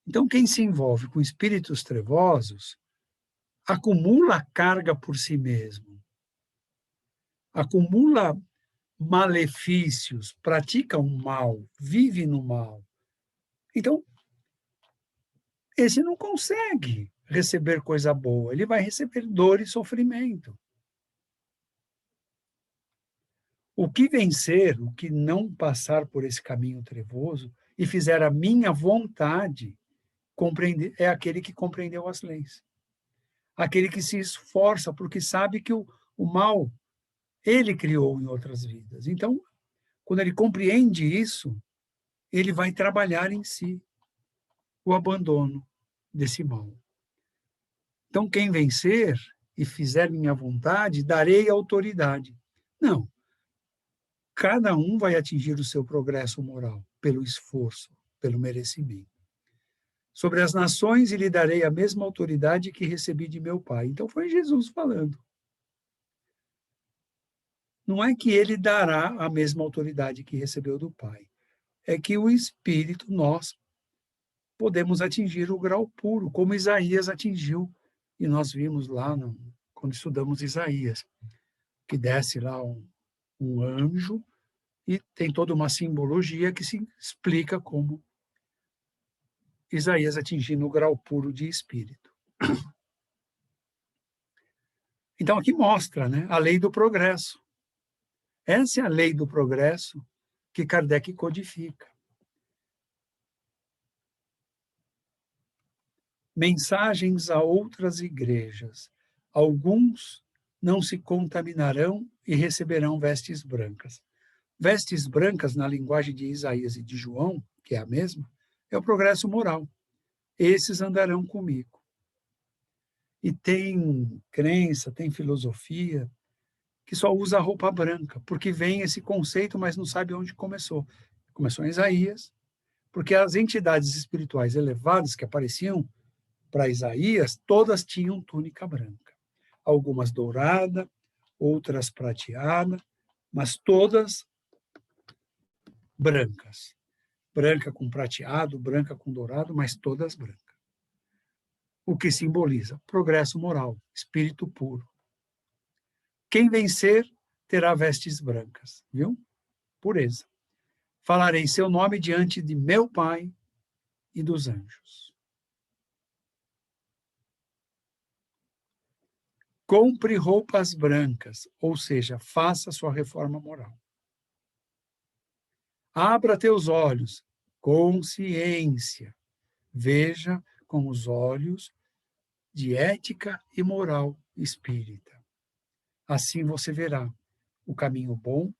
Speaker 2: Então, quem se envolve com espíritos trevosos acumula carga por si mesmo, acumula malefícios, pratica o mal, vive no mal. Então, esse não consegue receber coisa boa, ele vai receber dor e sofrimento. O que vencer, o que não passar por esse caminho trevoso e fizer a minha vontade, é aquele que compreendeu as leis. Aquele que se esforça porque sabe que o mal ele criou em outras vidas. Então, quando ele compreende isso, ele vai trabalhar em si o abandono desse mal. Então, quem vencer e fizer minha vontade, darei autoridade. Não. Cada um vai atingir o seu progresso moral pelo esforço, pelo merecimento. Sobre as nações, e lhe darei a mesma autoridade que recebi de meu Pai. Então, foi Jesus falando. Não é que ele dará a mesma autoridade que recebeu do Pai. É que o Espírito, nós, podemos atingir o grau puro, como Isaías atingiu. E nós vimos lá, quando estudamos Isaías, que desce lá um anjo e tem toda uma simbologia que se explica como Isaías atingindo o grau puro de espírito. Então, aqui mostra, né, a lei do progresso. Essa é a lei do progresso que Kardec codifica. Mensagens a outras igrejas. Alguns não se contaminarão e receberão vestes brancas. Vestes brancas, na linguagem de Isaías e de João, que é a mesma, é o progresso moral. Esses andarão comigo. E tem crença, tem filosofia, que só usa a roupa branca, porque vem esse conceito, mas não sabe onde começou. Começou em Isaías, porque as entidades espirituais elevadas que apareciam para Isaías, todas tinham túnica branca. Algumas dourada, outras prateada, mas todas brancas. Branca com prateado, branca com dourado, mas todas brancas. O que simboliza progresso moral, espírito puro. Quem vencer terá vestes brancas, viu? Pureza. Falarei seu nome diante de meu Pai e dos anjos. Compre roupas brancas, ou seja, faça sua reforma moral. Abra teus olhos, consciência. Veja com os olhos de ética e moral espírita. Assim você verá o caminho bom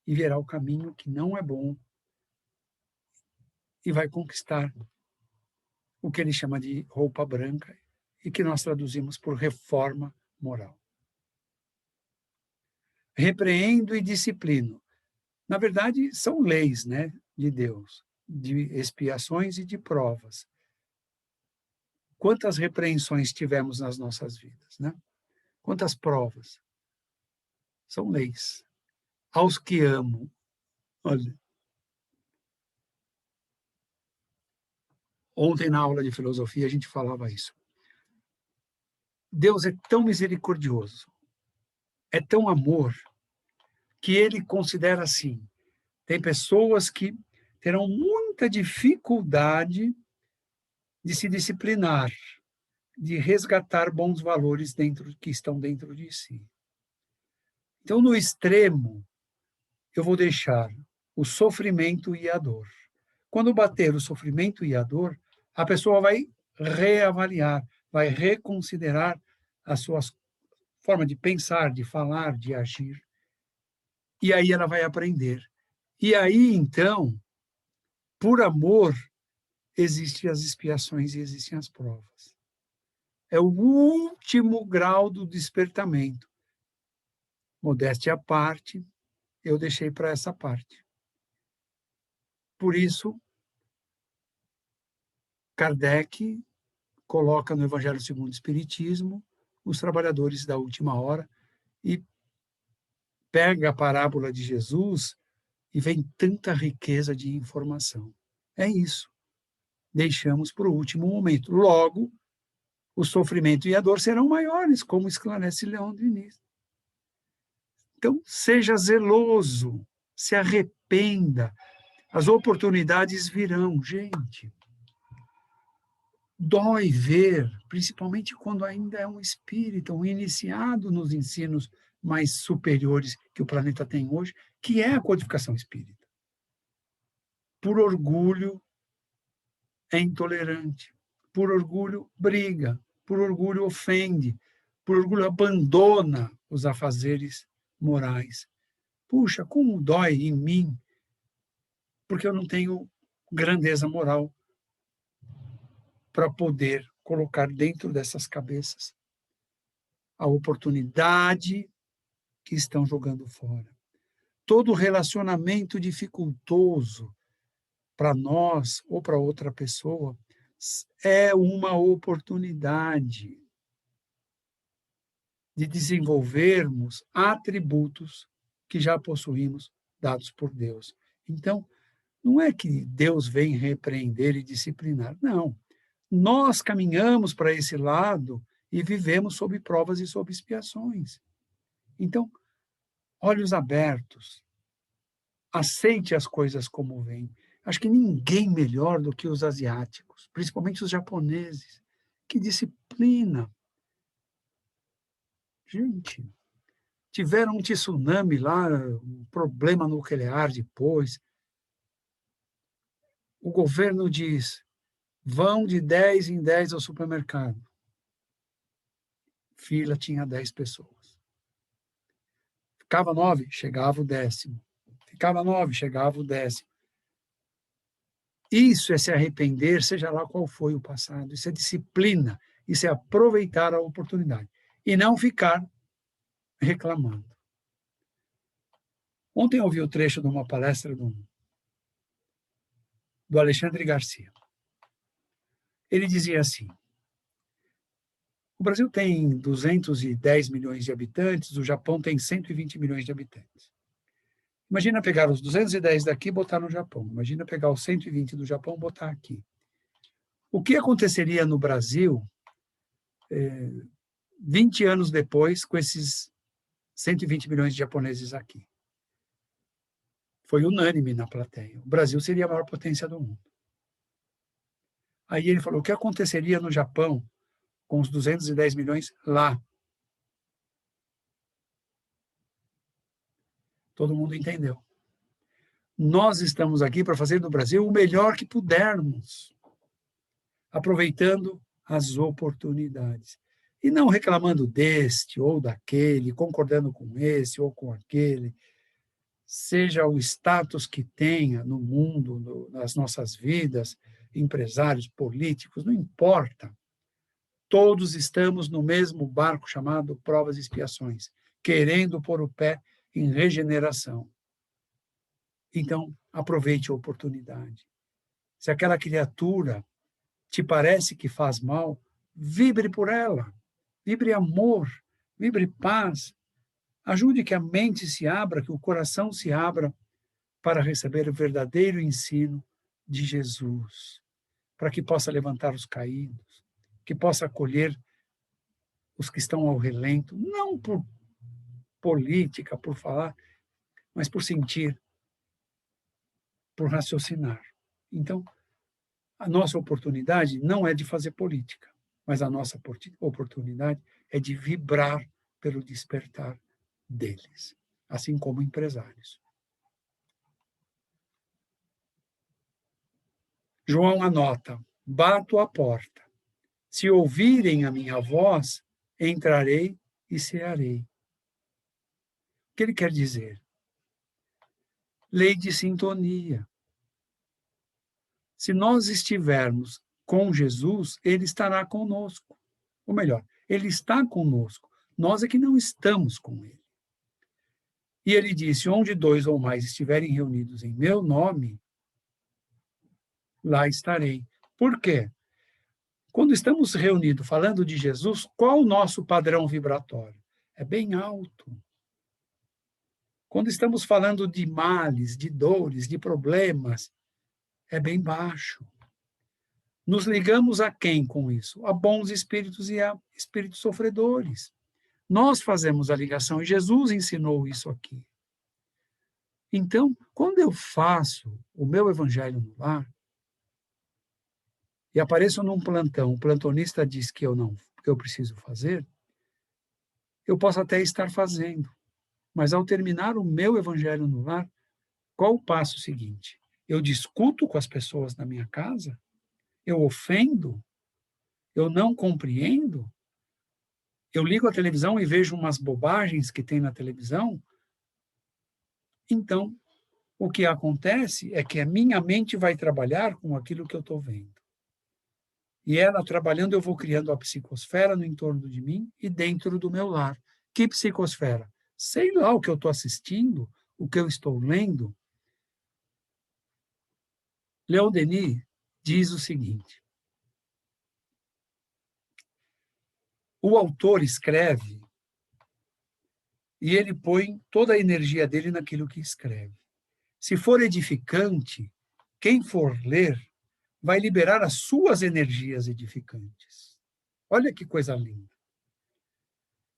Speaker 2: e verá o caminho que não é bom e vai conquistar o que ele chama de roupa branca e que nós traduzimos por reforma moral. Repreendo e disciplino. Na verdade, são leis, né, de Deus, de expiações e de provas. Quantas repreensões tivemos nas nossas vidas, né? Quantas provas? São leis. Aos que amo, olha, ontem na aula de filosofia a gente falava isso. Deus é tão misericordioso, é tão amor, que ele considera assim, tem pessoas que terão muita dificuldade de se disciplinar, de resgatar bons valores que estão dentro de si. Então, no extremo, eu vou deixar o sofrimento e a dor. Quando bater o sofrimento e a dor, a pessoa vai reavaliar, vai reconsiderar as suas formas de pensar, de falar, de agir. E aí ela vai aprender. E aí, então, por amor, existem as expiações e existem as provas. É o último grau do despertamento. Modéstia à parte, eu deixei para essa parte. Por isso, Kardec coloca no Evangelho segundo o Espiritismo os trabalhadores da última hora e pega a parábola de Jesus e vem tanta riqueza de informação. É isso. Deixamos para o último momento. Logo, o sofrimento e a dor serão maiores, como esclarece Leão Diniz. Então, seja zeloso, se arrependa, as oportunidades virão, gente. Dói ver, principalmente quando ainda é um espírita, um iniciado nos ensinos mais superiores que o planeta tem hoje, que é a codificação espírita. Por orgulho, é intolerante. Por orgulho, briga. Por orgulho, ofende. Por orgulho, abandona os afazeres morais. Puxa, como dói em mim, porque eu não tenho grandeza moral para poder colocar dentro dessas cabeças a oportunidade que estão jogando fora. Todo relacionamento dificultoso para nós ou para outra pessoa é uma oportunidade de desenvolvermos atributos que já possuímos dados por Deus. Então, não é que Deus vem repreender e disciplinar, não. Nós caminhamos para esse lado e vivemos sob provas e sob expiações. Então, olhos abertos, aceite as coisas como vêm. Acho que ninguém melhor do que os asiáticos, principalmente os japoneses. Que disciplina! Gente, tiveram um tsunami lá, um problema nuclear depois. O governo diz, vão de 10 em 10 ao supermercado. Fila tinha 10 pessoas. Ficava 9, chegava o 10º. Ficava 9, chegava o 10º. Isso é se arrepender, seja lá qual foi o passado. Isso é disciplina. Isso é aproveitar a oportunidade. E não ficar reclamando. Ontem eu ouvi o trecho de uma palestra do Alexandre Garcia. Ele dizia assim, o Brasil tem 210 milhões de habitantes, o Japão tem 120 milhões de habitantes. Imagina pegar os 210 daqui e botar no Japão. Imagina pegar os 120 do Japão e botar aqui. O que aconteceria no Brasil 20 anos depois com esses 120 milhões de japoneses aqui? Foi unânime na plateia. O Brasil seria a maior potência do mundo. Aí ele falou, o que aconteceria no Japão com os 210 milhões lá? Todo mundo entendeu. Nós estamos aqui para fazer no Brasil o melhor que pudermos, aproveitando as oportunidades. E não reclamando deste ou daquele, concordando com esse ou com aquele, seja o status que tenha no mundo, nas nossas vidas, empresários, políticos, não importa. Todos estamos no mesmo barco chamado provas e expiações, querendo pôr o pé em regeneração. Então, aproveite a oportunidade. Se aquela criatura te parece que faz mal, vibre por ela, vibre amor, vibre paz. Ajude que a mente se abra, que o coração se abra para receber o verdadeiro ensino de Jesus, para que possa levantar os caídos, que possa acolher os que estão ao relento, não por política, por falar, mas por sentir, por raciocinar. Então, a nossa oportunidade não é de fazer política, mas a nossa oportunidade é de vibrar pelo despertar deles, assim como empresários. João anota: bato à porta. Se ouvirem a minha voz, entrarei e cearei. O que ele quer dizer? Lei de sintonia. Se nós estivermos com Jesus, ele estará conosco. Ou melhor, ele está conosco. Nós é que não estamos com ele. E ele disse: onde 2 ou mais estiverem reunidos em meu nome, lá estarei. Por quê? Quando estamos reunidos falando de Jesus, qual o nosso padrão vibratório? É bem alto. Quando estamos falando de males, de dores, de problemas, é bem baixo. Nos ligamos a quem com isso? A bons espíritos e a espíritos sofredores. Nós fazemos a ligação e Jesus ensinou isso aqui. Então, quando eu faço o meu evangelho no lar e apareço num plantão, o plantonista diz que eu preciso fazer, eu posso até estar fazendo, mas ao terminar o meu evangelho no lar, qual o passo seguinte? Eu discuto com as pessoas na minha casa? Eu ofendo? Eu não compreendo? Eu ligo a televisão e vejo umas bobagens que tem na televisão? Então, o que acontece é que a minha mente vai trabalhar com aquilo que eu estou vendo. E ela trabalhando, eu vou criando a psicosfera no entorno de mim e dentro do meu lar. Que psicosfera? Sei lá o que eu estou assistindo, o que eu estou lendo. Leon Denis diz o seguinte: o autor escreve e ele põe toda a energia dele naquilo que escreve. Se for edificante, quem for ler vai liberar as suas energias edificantes. Olha que coisa linda.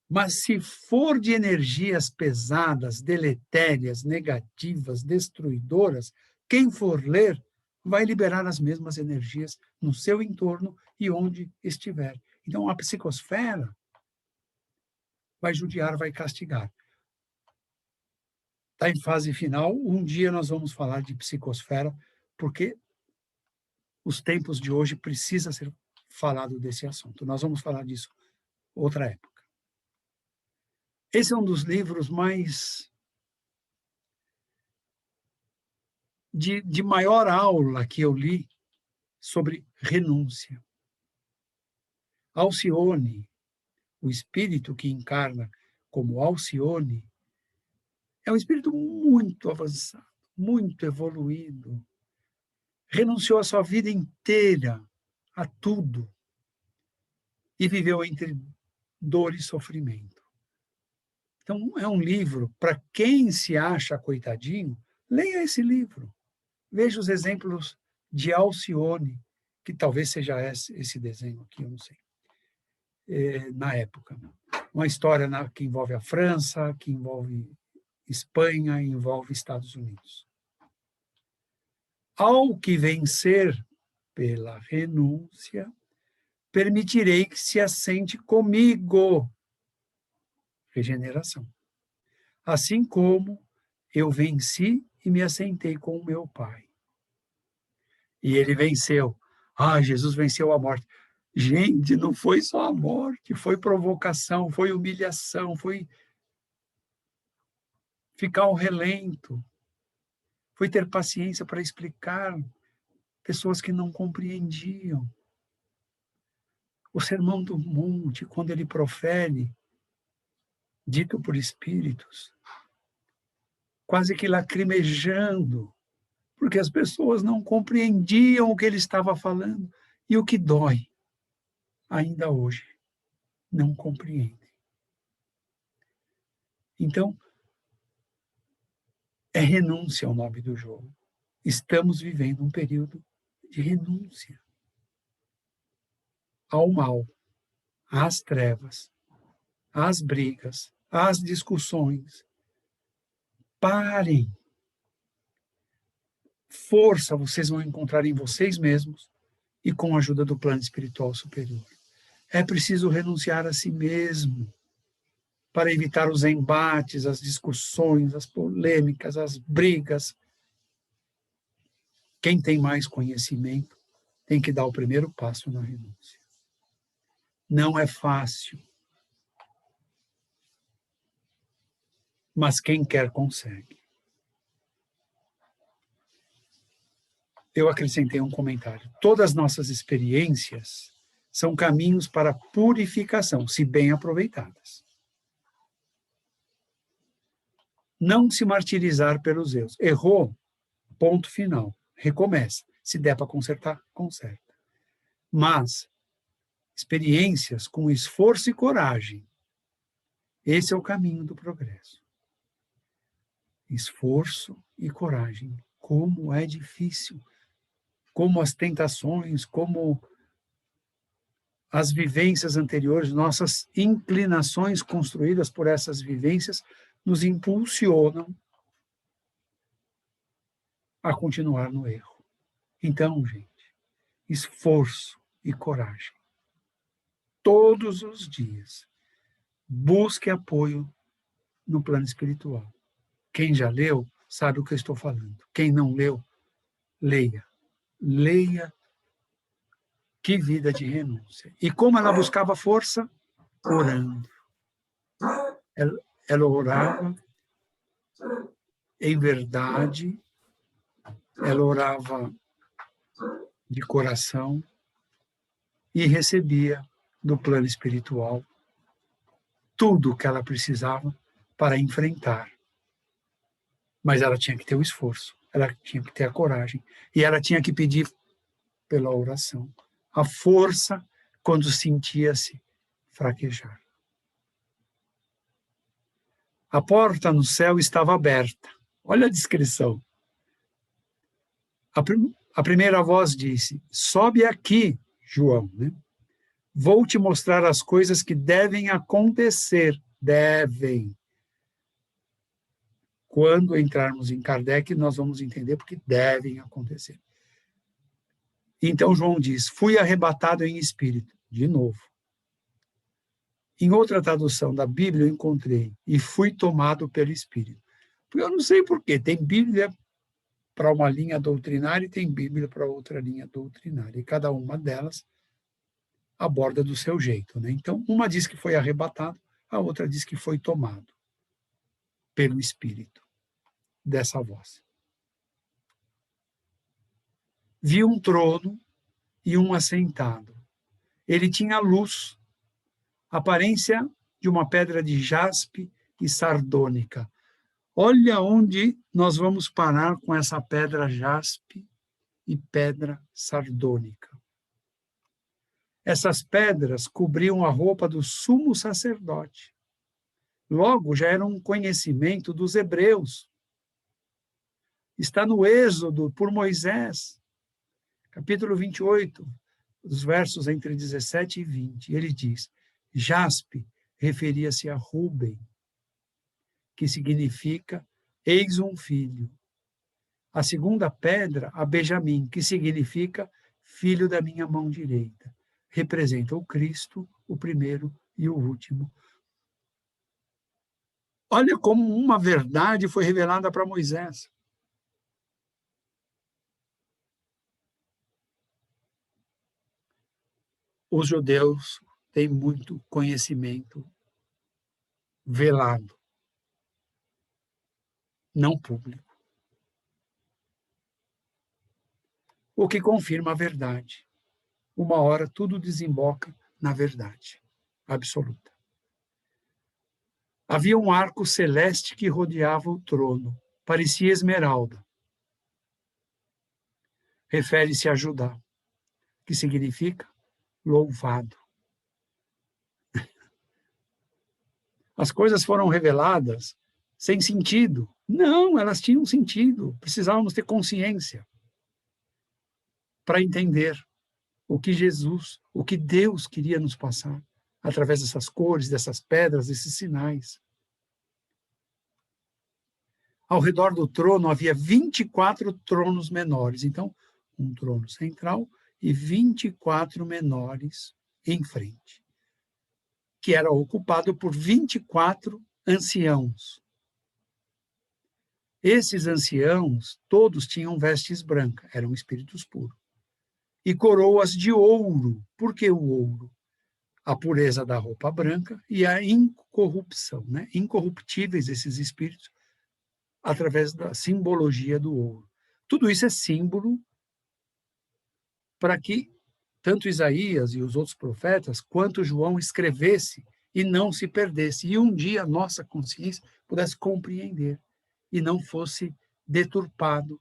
Speaker 2: Mas se for de energias pesadas, deletérias, negativas, destruidoras, quem for ler vai liberar as mesmas energias no seu entorno e onde estiver. Então, a psicosfera vai judiar, vai castigar. Está em fase final, um dia nós vamos falar de psicosfera, porque os tempos de hoje precisa ser falado desse assunto. Nós vamos falar disso outra época. Esse é um dos livros mais de maior aula que eu li sobre renúncia. Alcione, o espírito que encarna como Alcione, é um espírito muito avançado, muito evoluído. Renunciou a sua vida inteira a tudo e viveu entre dor e sofrimento. Então, é um livro, para quem se acha coitadinho, leia esse livro. Veja os exemplos de Alcione, que talvez seja esse desenho aqui, eu não sei, na época. Uma história que envolve a França, que envolve Espanha, envolve Estados Unidos. Ao que vencer pela renúncia, permitirei que se assente comigo. Regeneração. Assim como eu venci e me assentei com o meu Pai. E ele venceu. Ah, Jesus venceu a morte. Gente, não foi só a morte, foi provocação, foi humilhação, foi ficar ao relento, foi ter paciência para explicar pessoas que não compreendiam. O Sermão do Monte, quando ele profere, dito por espíritos, quase que lacrimejando, porque as pessoas não compreendiam o que ele estava falando. E o que dói, ainda hoje, não compreendem. Então, é renúncia o nome do jogo. Estamos vivendo um período de renúncia ao mal, às trevas, às brigas, às discussões. Parem. Força vocês vão encontrar em vocês mesmos e com a ajuda do plano espiritual superior. É preciso renunciar a si mesmo para evitar os embates, as discussões, as polêmicas, as brigas. Quem tem mais conhecimento tem que dar o primeiro passo na renúncia. Não é fácil, mas quem quer consegue. Eu acrescentei um comentário. Todas as nossas experiências são caminhos para a purificação, se bem aproveitadas. Não se martirizar pelos erros. Errou, ponto final. Recomeça. Se der para consertar, conserta. Mas experiências com esforço e coragem. Esse é o caminho do progresso. Esforço e coragem. Como é difícil. Como as tentações, como as vivências anteriores, nossas inclinações construídas por essas vivências nos impulsionam a continuar no erro. Então, gente, esforço e coragem. Todos os dias, busque apoio no plano espiritual. Quem já leu, sabe o que eu estou falando. Quem não leu, leia. Leia. Que vida de renúncia. E como ela buscava força? Orando. Ela orava em verdade, ela orava de coração e recebia do plano espiritual tudo o que ela precisava para enfrentar. Mas ela tinha que ter o esforço, ela tinha que ter a coragem e ela tinha que pedir pela oração a força quando sentia-se fraquejar. A porta no céu estava aberta. Olha a descrição. A primeira voz disse: sobe aqui, João, né? Vou te mostrar as coisas que devem acontecer. Devem. Quando entrarmos em Kardec, nós vamos entender porque devem acontecer. Então João diz: fui arrebatado em espírito. De novo. Em outra tradução da Bíblia eu encontrei: e fui tomado pelo Espírito. Porque eu não sei porquê. Tem Bíblia para uma linha doutrinária e tem Bíblia para outra linha doutrinária. E cada uma delas aborda do seu jeito, né? Então, uma diz que foi arrebatado, a outra diz que foi tomado pelo Espírito dessa voz. Vi um trono e um assentado. Ele tinha luz, aparência de uma pedra de jaspe e sardônica. Olha onde nós vamos parar com essa pedra jaspe e pedra sardônica. Essas pedras cobriam a roupa do sumo sacerdote. Logo, já era um conhecimento dos hebreus. Está no Êxodo, por Moisés, capítulo 28, os versos entre 17 e 20. Ele diz: jaspe referia-se a Rúben, que significa eis um filho. A segunda pedra, a Benjamim, que significa filho da minha mão direita. Representa o Cristo, o primeiro e o último. Olha como uma verdade foi revelada para Moisés. os judeus têm muito conhecimento velado, não público. O que confirma a verdade. Uma hora tudo desemboca na verdade absoluta. Havia um arco celeste que rodeava o trono, parecia esmeralda. Refere-se a Judá, que significa louvado. As coisas foram reveladas sem sentido. Não, elas tinham sentido. Precisávamos ter consciência para entender o que Jesus, o que Deus queria nos passar através dessas cores, dessas pedras, desses sinais. Ao redor do trono havia 24 tronos menores. Então, um trono central e 24 menores em frente, que era ocupado por 24 anciãos. Esses anciãos, todos tinham vestes brancas, eram espíritos puros, e coroas de ouro. Por que o ouro? A pureza da roupa branca e a incorrupção, né? Incorruptíveis esses espíritos, através da simbologia do ouro. Tudo isso é símbolo para que tanto Isaías e os outros profetas, quanto João escrevesse e não se perdesse. E um dia a nossa consciência pudesse compreender e não fosse deturpado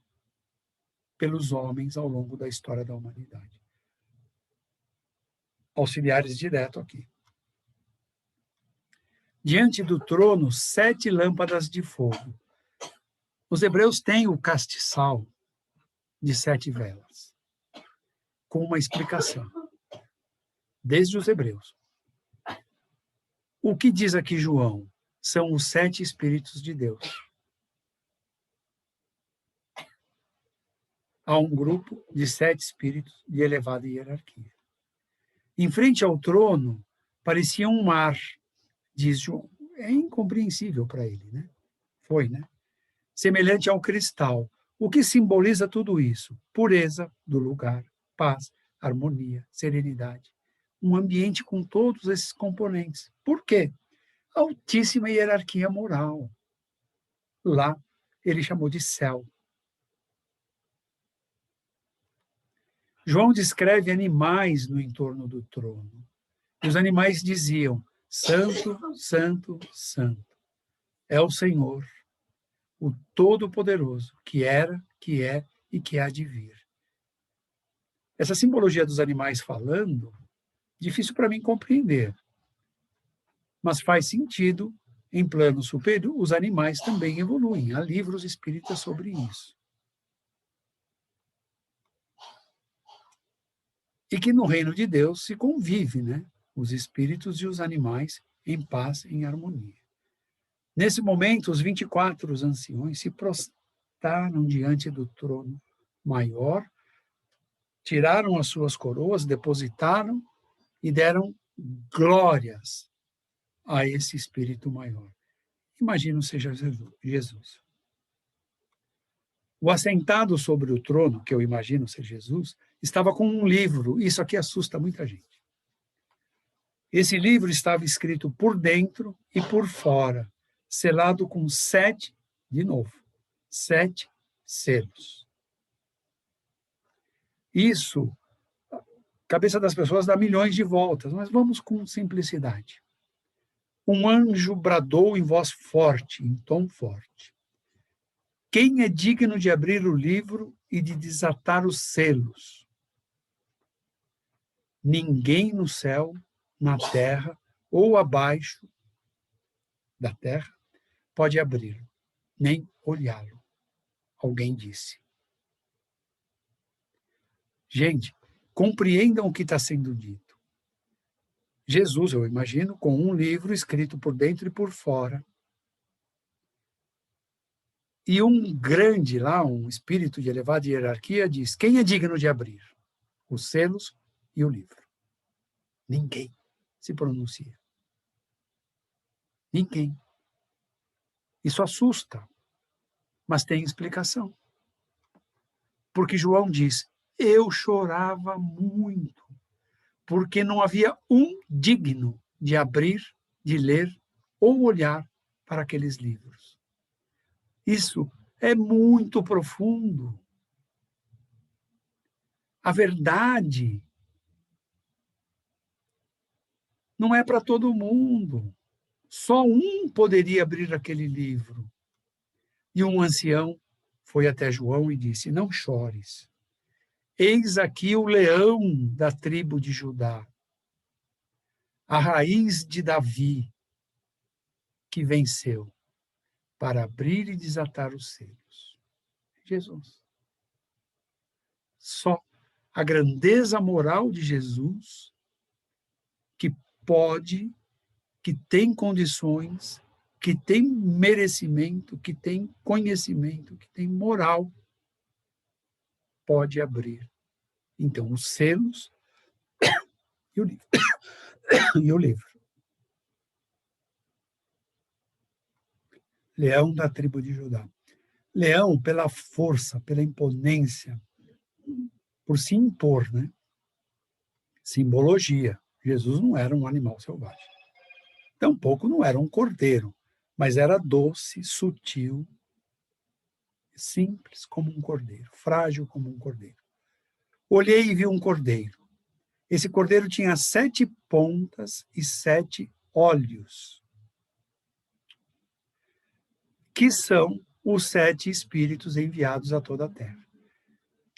Speaker 2: pelos homens ao longo da história da humanidade. Auxiliares direto aqui. Diante do trono, 7 lâmpadas de fogo. Os hebreus têm o castiçal de 7 velas, com uma explicação, desde os hebreus. O que diz aqui João? São os 7 Espíritos de Deus. Há um grupo de 7 espíritos de elevada hierarquia. Em frente ao trono, parecia um mar, diz João. É incompreensível para ele, né? Foi, né? Semelhante ao cristal. O que simboliza tudo isso? Pureza do lugar, paz, harmonia, serenidade. Um ambiente com todos esses componentes. Por quê? Altíssima hierarquia moral. Lá, ele chamou de céu. João descreve animais no entorno do trono. E os animais diziam: Santo, Santo, Santo é o Senhor, o Todo-Poderoso, que era, que é e que há de vir. Essa simbologia dos animais falando, difícil para mim compreender, mas faz sentido. Em plano superior, os animais também evoluem. Há livros espíritas sobre isso. E que no reino de Deus se convive, né? Os espíritos e os animais em paz, em harmonia. Nesse momento, os 24 anciões se prostraram diante do trono maior, tiraram as suas coroas, depositaram e deram glórias a esse espírito maior. Imagino seja Jesus. O assentado sobre o trono, que eu imagino ser Jesus, estava com um livro. Isso aqui assusta muita gente. Esse livro estava escrito por dentro e por fora, selado com 7, de novo, 7 selos. Isso, a cabeça das pessoas dá milhões de voltas, mas vamos com simplicidade. Um anjo bradou em voz forte, em tom forte. Quem é digno de abrir o livro e de desatar os selos? Ninguém no céu, na terra ou abaixo da terra pode abri-lo, nem olhá-lo. Alguém disse. Gente, compreendam o que está sendo dito. Jesus, eu imagino, com um livro escrito por dentro e por fora. E um grande lá, um espírito de elevada hierarquia, diz: quem é digno de abrir os selos e o livro? Ninguém se pronuncia. Ninguém. Isso assusta, mas tem explicação. Porque João diz: eu chorava muito, porque não havia um digno de abrir, de ler ou olhar para aqueles livros. Isso é muito profundo. A verdade não é para todo mundo. Só um poderia abrir aquele livro. E um ancião foi até João e disse: não chores. Eis aqui o leão da tribo de Judá, a raiz de Davi, que venceu para abrir e desatar os selos. Jesus. Só a grandeza moral de Jesus que pode, que tem condições, que tem merecimento, que tem conhecimento, que tem moral, pode abrir. Então, os selos e o livro. E o livro. Leão da tribo de Judá. Leão pela força, pela imponência, por se impor, né? Simbologia. Jesus não era um animal selvagem. Tampouco não era um cordeiro, mas era doce, sutil, simples como um cordeiro, frágil como um cordeiro. Olhei e vi um cordeiro. Esse cordeiro tinha 7 pontas e 7 olhos, que são os 7 espíritos enviados a toda a terra.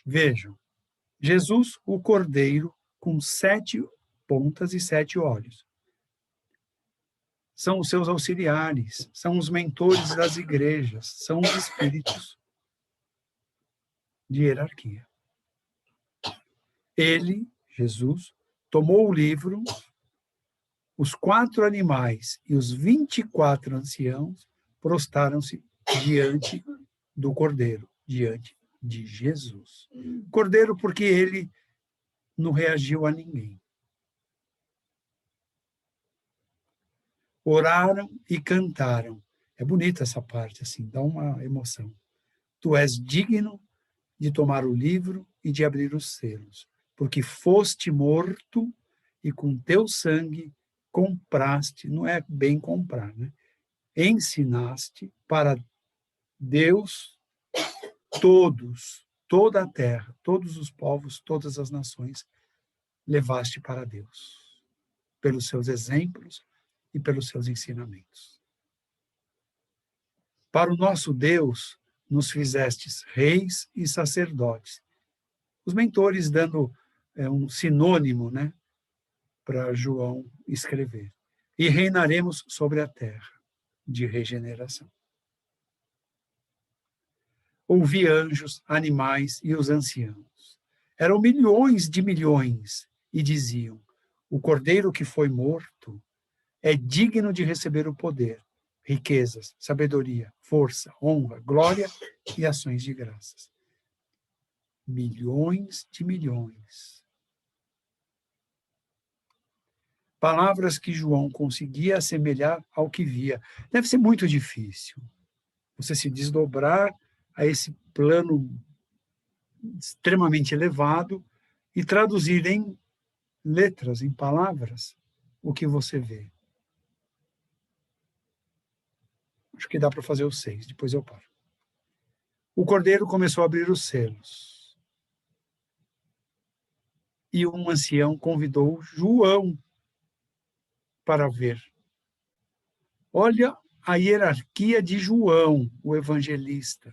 Speaker 2: Vejam, Jesus, o cordeiro, com 7 pontas e 7 olhos. São os seus auxiliares, são os mentores das igrejas, são os espíritos de hierarquia. Ele, Jesus, tomou o livro, os 4 animais e os 24 anciãos prostaram-se diante do Cordeiro, diante de Jesus. Cordeiro porque ele não reagiu a ninguém. Oraram e cantaram. É bonita essa parte, assim, dá uma emoção. Tu és digno de tomar o livro e de abrir os selos, porque foste morto e com teu sangue compraste, não é bem comprar, né? Ensinaste para Deus todos, toda a terra, todos os povos, todas as nações, levaste para Deus, pelos seus exemplos e pelos seus ensinamentos. Para o nosso Deus, nos fizestes reis e sacerdotes. Os mentores dando um sinônimo, né, para João escrever. E reinaremos sobre a terra, de regeneração. Ouvi anjos, animais e os anciãos. Eram milhões de milhões, e diziam: o cordeiro que foi morto é digno de receber o poder, riquezas, sabedoria, força, honra, glória e ações de graças. Milhões de milhões. Palavras que João conseguia assemelhar ao que via. Deve ser muito difícil você se desdobrar a esse plano extremamente elevado e traduzir em letras, em palavras, o que você vê. Acho que dá para fazer os 6, depois eu paro. O cordeiro começou a abrir os selos. E um ancião convidou João para ver. Olha a hierarquia de João, o evangelista,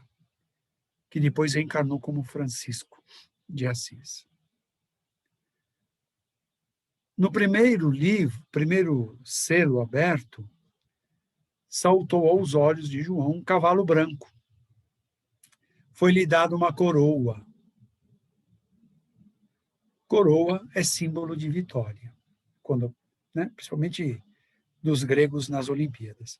Speaker 2: que depois reencarnou como Francisco de Assis. No primeiro livro, primeiro selo aberto, saltou aos olhos de João um cavalo branco. Foi-lhe dada uma coroa. Coroa é símbolo de vitória, quando, né, principalmente dos gregos nas Olimpíadas.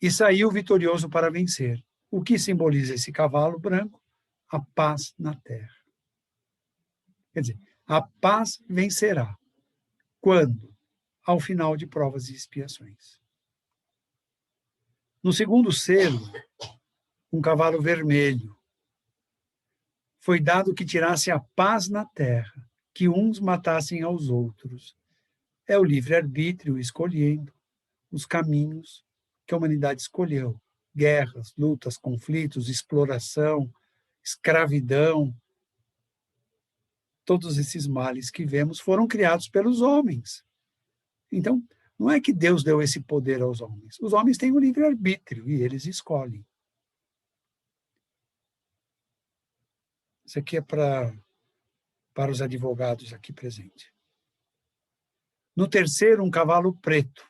Speaker 2: E saiu vitorioso para vencer. O que simboliza esse cavalo branco? A paz na terra. Quer dizer, a paz vencerá. Quando? Ao final de provas e expiações. No segundo selo, um cavalo vermelho. Foi dado que tirasse a paz na terra que uns matassem aos outros. É o livre-arbítrio escolhendo os caminhos que a humanidade escolheu. Guerras, lutas, conflitos, exploração, escravidão, todos esses males que vemos foram criados pelos homens. Então, não é que Deus deu esse poder aos homens. Os homens têm o livre-arbítrio e eles escolhem. Isso aqui é para os advogados aqui presentes. No terceiro, um cavalo preto.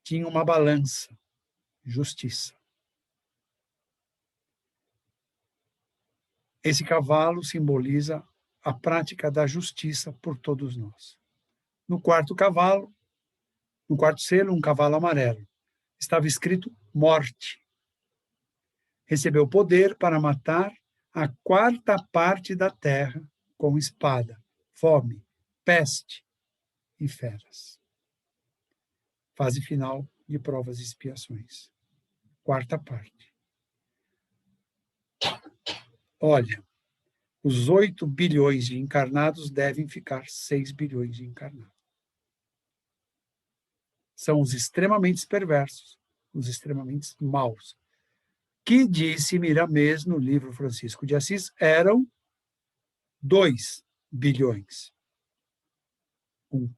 Speaker 2: Tinha uma balança. Justiça. Esse cavalo simboliza a prática da justiça por todos nós. No quarto selo, um cavalo amarelo. Estava escrito morte. Recebeu poder para matar a quarta parte da terra com espada, fome, peste e feras. Fase final de provas e expiações. Quarta parte. Olha, os 8 bilhões de encarnados devem ficar 6 bilhões de encarnados. São os extremamente perversos, os extremamente maus. Que disse Miramês no livro Francisco de Assis, eram 2 bilhões.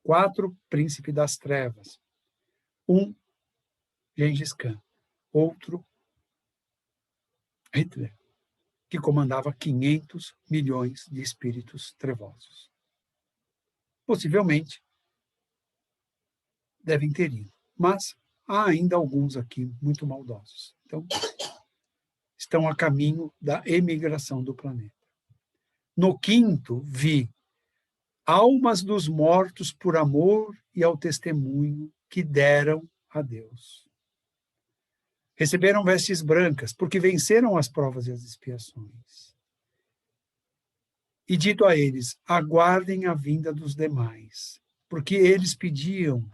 Speaker 2: 4 príncipe das trevas. 1 Gengis Khan. Outro Hitler, que comandava 500 milhões de espíritos trevosos. Possivelmente devem ter ido, mas há ainda alguns aqui muito maldosos. Então, estão a caminho da emigração do planeta. No quinto, vi almas dos mortos por amor e ao testemunho que deram a Deus. Receberam vestes brancas, porque venceram as provas e as expiações. E dito a eles, aguardem a vinda dos demais, porque eles pediam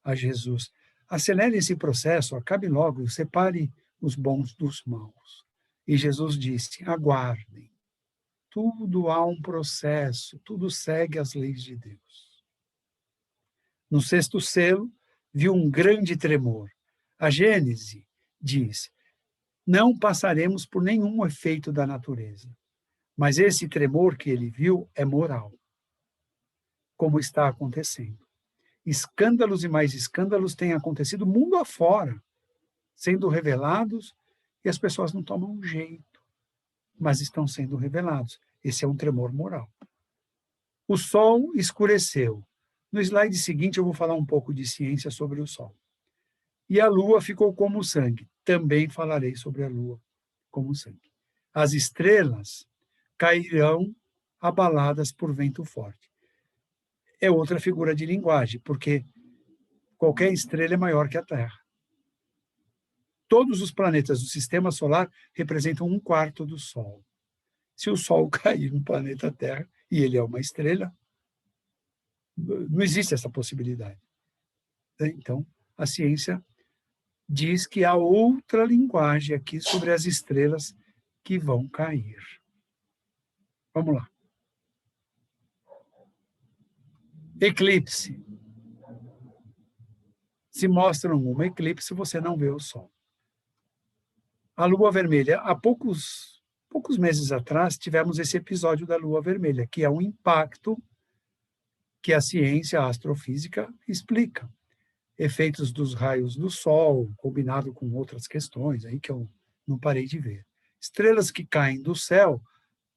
Speaker 2: a Jesus, acelere esse processo, acabe logo, separe os bons dos maus. E Jesus disse, aguardem. Tudo há um processo, tudo segue as leis de Deus. No sexto selo, viu um grande tremor. A Gênese diz, não passaremos por nenhum efeito da natureza, mas esse tremor que ele viu é moral, como está acontecendo. Escândalos e mais escândalos têm acontecido mundo afora, sendo revelados, e as pessoas não tomam jeito, mas estão sendo revelados. Esse é um tremor moral. O Sol escureceu. No slide seguinte eu vou falar um pouco de ciência sobre o Sol. E a Lua ficou como sangue. Também falarei sobre a Lua como sangue. As estrelas cairão abaladas por vento forte. É outra figura de linguagem, porque qualquer estrela é maior que a Terra. Todos os planetas do Sistema Solar representam 1/4 do Sol. Se o Sol cair no planeta Terra, e ele é uma estrela, não existe essa possibilidade. Então, a ciência diz que há outra linguagem aqui sobre as estrelas que vão cair. Vamos lá. Eclipse. Se mostra um eclipse, você não vê o Sol. A Lua Vermelha. Há poucos meses atrás, tivemos esse episódio da Lua Vermelha, que é um impacto que a ciência, a astrofísica, explica. Efeitos dos raios do Sol, combinado com outras questões aí que eu não parei de ver. Estrelas que caem do céu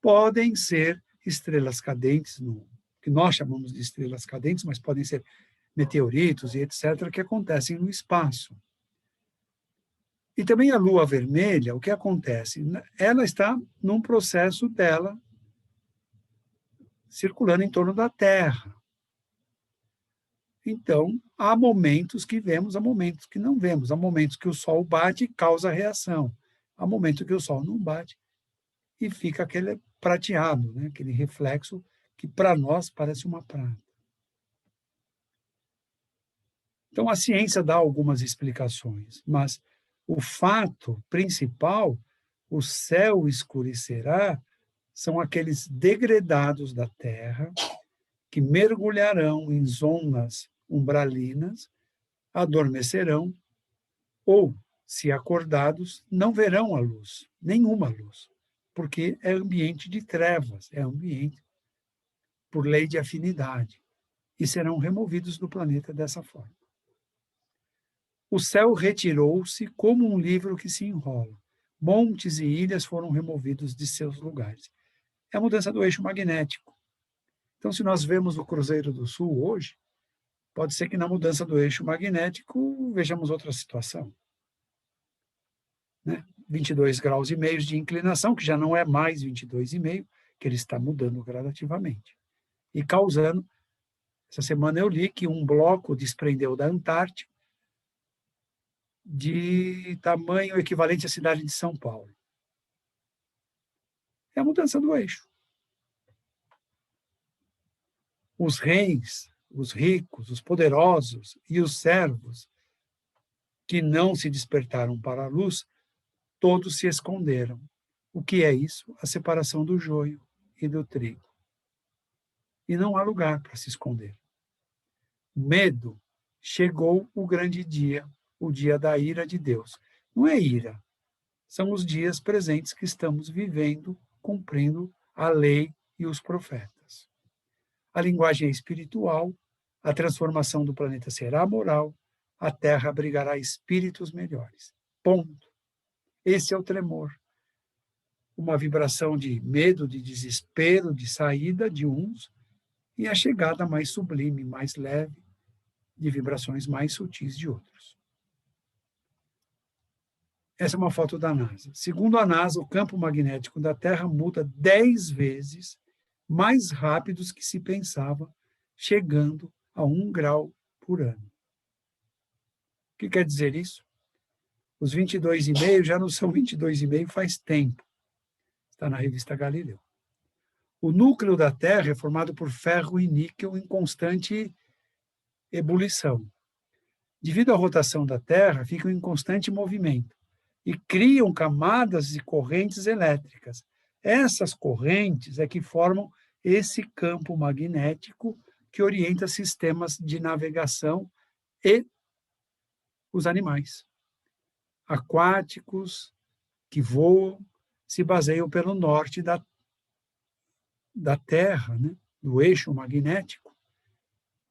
Speaker 2: podem ser estrelas cadentes, que nós chamamos de estrelas cadentes, mas podem ser meteoritos e etc., que acontecem no espaço. E também a Lua Vermelha, o que acontece? Ela está num processo dela circulando em torno da Terra. Então, há momentos que vemos, há momentos que não vemos. Há momentos que o Sol bate e causa reação. Há momentos que o Sol não bate e fica aquele prateado, né? Aquele reflexo que para nós parece uma prata. Então, a ciência dá algumas explicações, mas o fato principal, o céu escurecerá, são aqueles degredados da Terra que mergulharão em zonas umbralinas, adormecerão, ou, se acordados, não verão a luz, nenhuma luz, porque é ambiente de trevas, é ambiente por lei de afinidade, e serão removidos do planeta dessa forma. O céu retirou-se como um livro que se enrola. Montes e ilhas foram removidos de seus lugares. É a mudança do eixo magnético. Então, se nós vemos o Cruzeiro do Sul hoje, pode ser que na mudança do eixo magnético vejamos outra situação. 22 graus e meio de inclinação, que já não é mais 22,5, que ele está mudando gradativamente. E causando, essa semana eu li que um bloco desprendeu da Antártica de tamanho equivalente à cidade de São Paulo. É a mudança do eixo. Os reis, os ricos, os poderosos e os servos que não se despertaram para a luz, todos se esconderam. O que é isso? A separação do joio e do trigo. E não há lugar para se esconder. Medo, chegou o grande dia, o dia da ira de Deus. Não é ira, são os dias presentes que estamos vivendo, cumprindo a lei e os profetas. A linguagem é espiritual, a transformação do planeta será moral, a Terra abrigará espíritos melhores. Ponto. Esse é o tremor. Uma vibração de medo, de desespero, de saída de uns, e a chegada mais sublime, mais leve, de vibrações mais sutis de outros. Essa é uma foto da NASA. Segundo a NASA, o campo magnético da Terra muda 10 vezes mais rápido do que se pensava, chegando a 1 grau por ano. O que quer dizer isso? Os 22,5 já não são 22,5 faz tempo. Está na revista Galileu. O núcleo da Terra é formado por ferro e níquel em constante ebulição. Devido à rotação da Terra, ficam em constante movimento e criam camadas de correntes elétricas. Essas correntes é que formam esse campo magnético que orienta sistemas de navegação e os animais aquáticos que voam se baseiam pelo norte da Terra, né, do eixo magnético,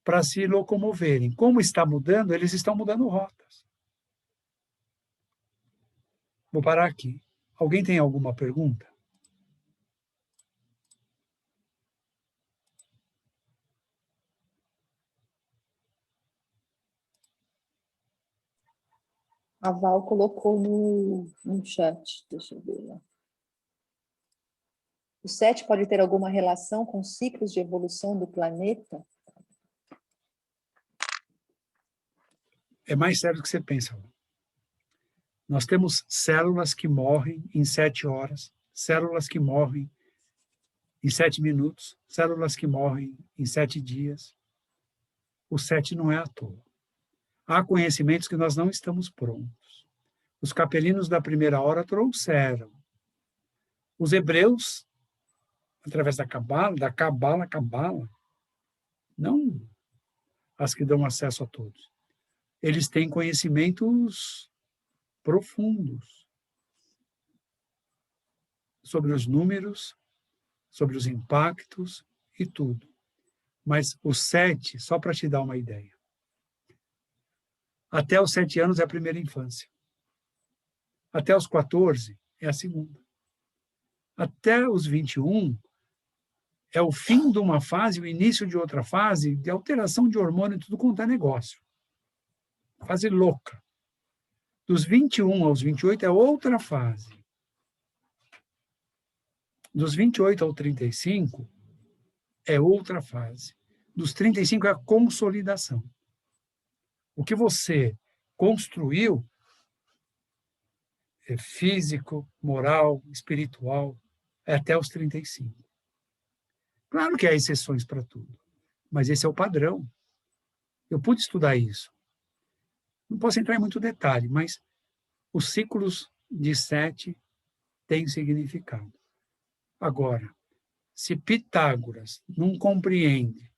Speaker 2: para se locomoverem. Como está mudando, eles estão mudando rotas. Vou parar aqui. Alguém tem alguma pergunta?
Speaker 1: A Val colocou no chat, deixa eu ver lá. O 7 pode ter alguma relação com ciclos de evolução do planeta?
Speaker 2: É mais sério do que você pensa. Nós temos células que morrem em 7 horas, células que morrem em 7 minutos, células que morrem em 7 dias. O 7 não é à toa. Há conhecimentos que nós não estamos prontos. Os capelinos da primeira hora trouxeram. Os hebreus, através da cabala, não as que dão acesso a todos. Eles têm conhecimentos profundos sobre os números, sobre os impactos e tudo. Mas o 7, só para te dar uma ideia, até os 7 anos é a primeira infância. Até os 14 é a segunda. Até os 21 é o fim de uma fase, o início de outra fase, de alteração de hormônio e tudo quanto é negócio. Fase louca. Dos 21 aos 28 é outra fase. Dos 28 ao 35 é outra fase. Dos 35 é a consolidação. O que você construiu é físico, moral, espiritual, é até os 35. Claro que há exceções para tudo, mas esse é o padrão. Eu pude estudar isso. Não posso entrar em muito detalhe, mas os ciclos de 7 têm significado. Agora, se Pitágoras não compreende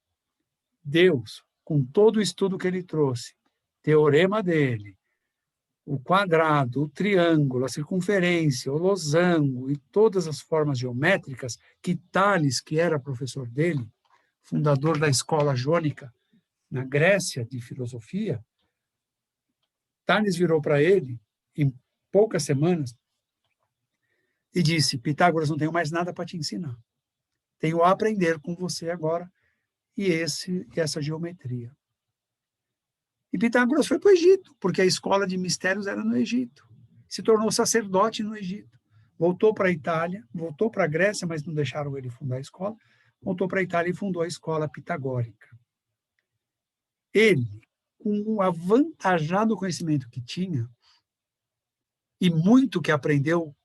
Speaker 2: Deus, com todo o estudo que ele trouxe, teorema dele, o quadrado, o triângulo, a circunferência, o losango e todas as formas geométricas que Tales, que era professor dele, fundador da escola jônica na Grécia de filosofia, Tales virou para ele, em poucas semanas, e disse: Pitágoras, não tenho mais nada para te ensinar. Tenho a aprender com você agora e essa geometria. E Pitágoras foi para o Egito, porque a escola de mistérios era no Egito. Se tornou sacerdote no Egito. Voltou para a Itália, voltou para a Grécia, mas não deixaram ele fundar a escola. Voltou para a Itália e fundou a escola pitagórica. Ele, com o avantajado conhecimento que tinha, e muito que aprendeu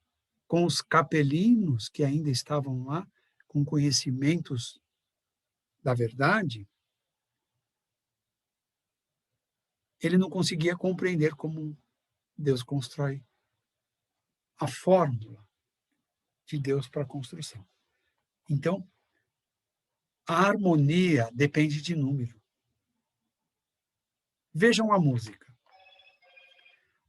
Speaker 2: com os capelinos que ainda estavam lá, com conhecimentos da verdade, ele não conseguia compreender como Deus constrói a fórmula de Deus para a construção. Então, a harmonia depende de número. Vejam a música.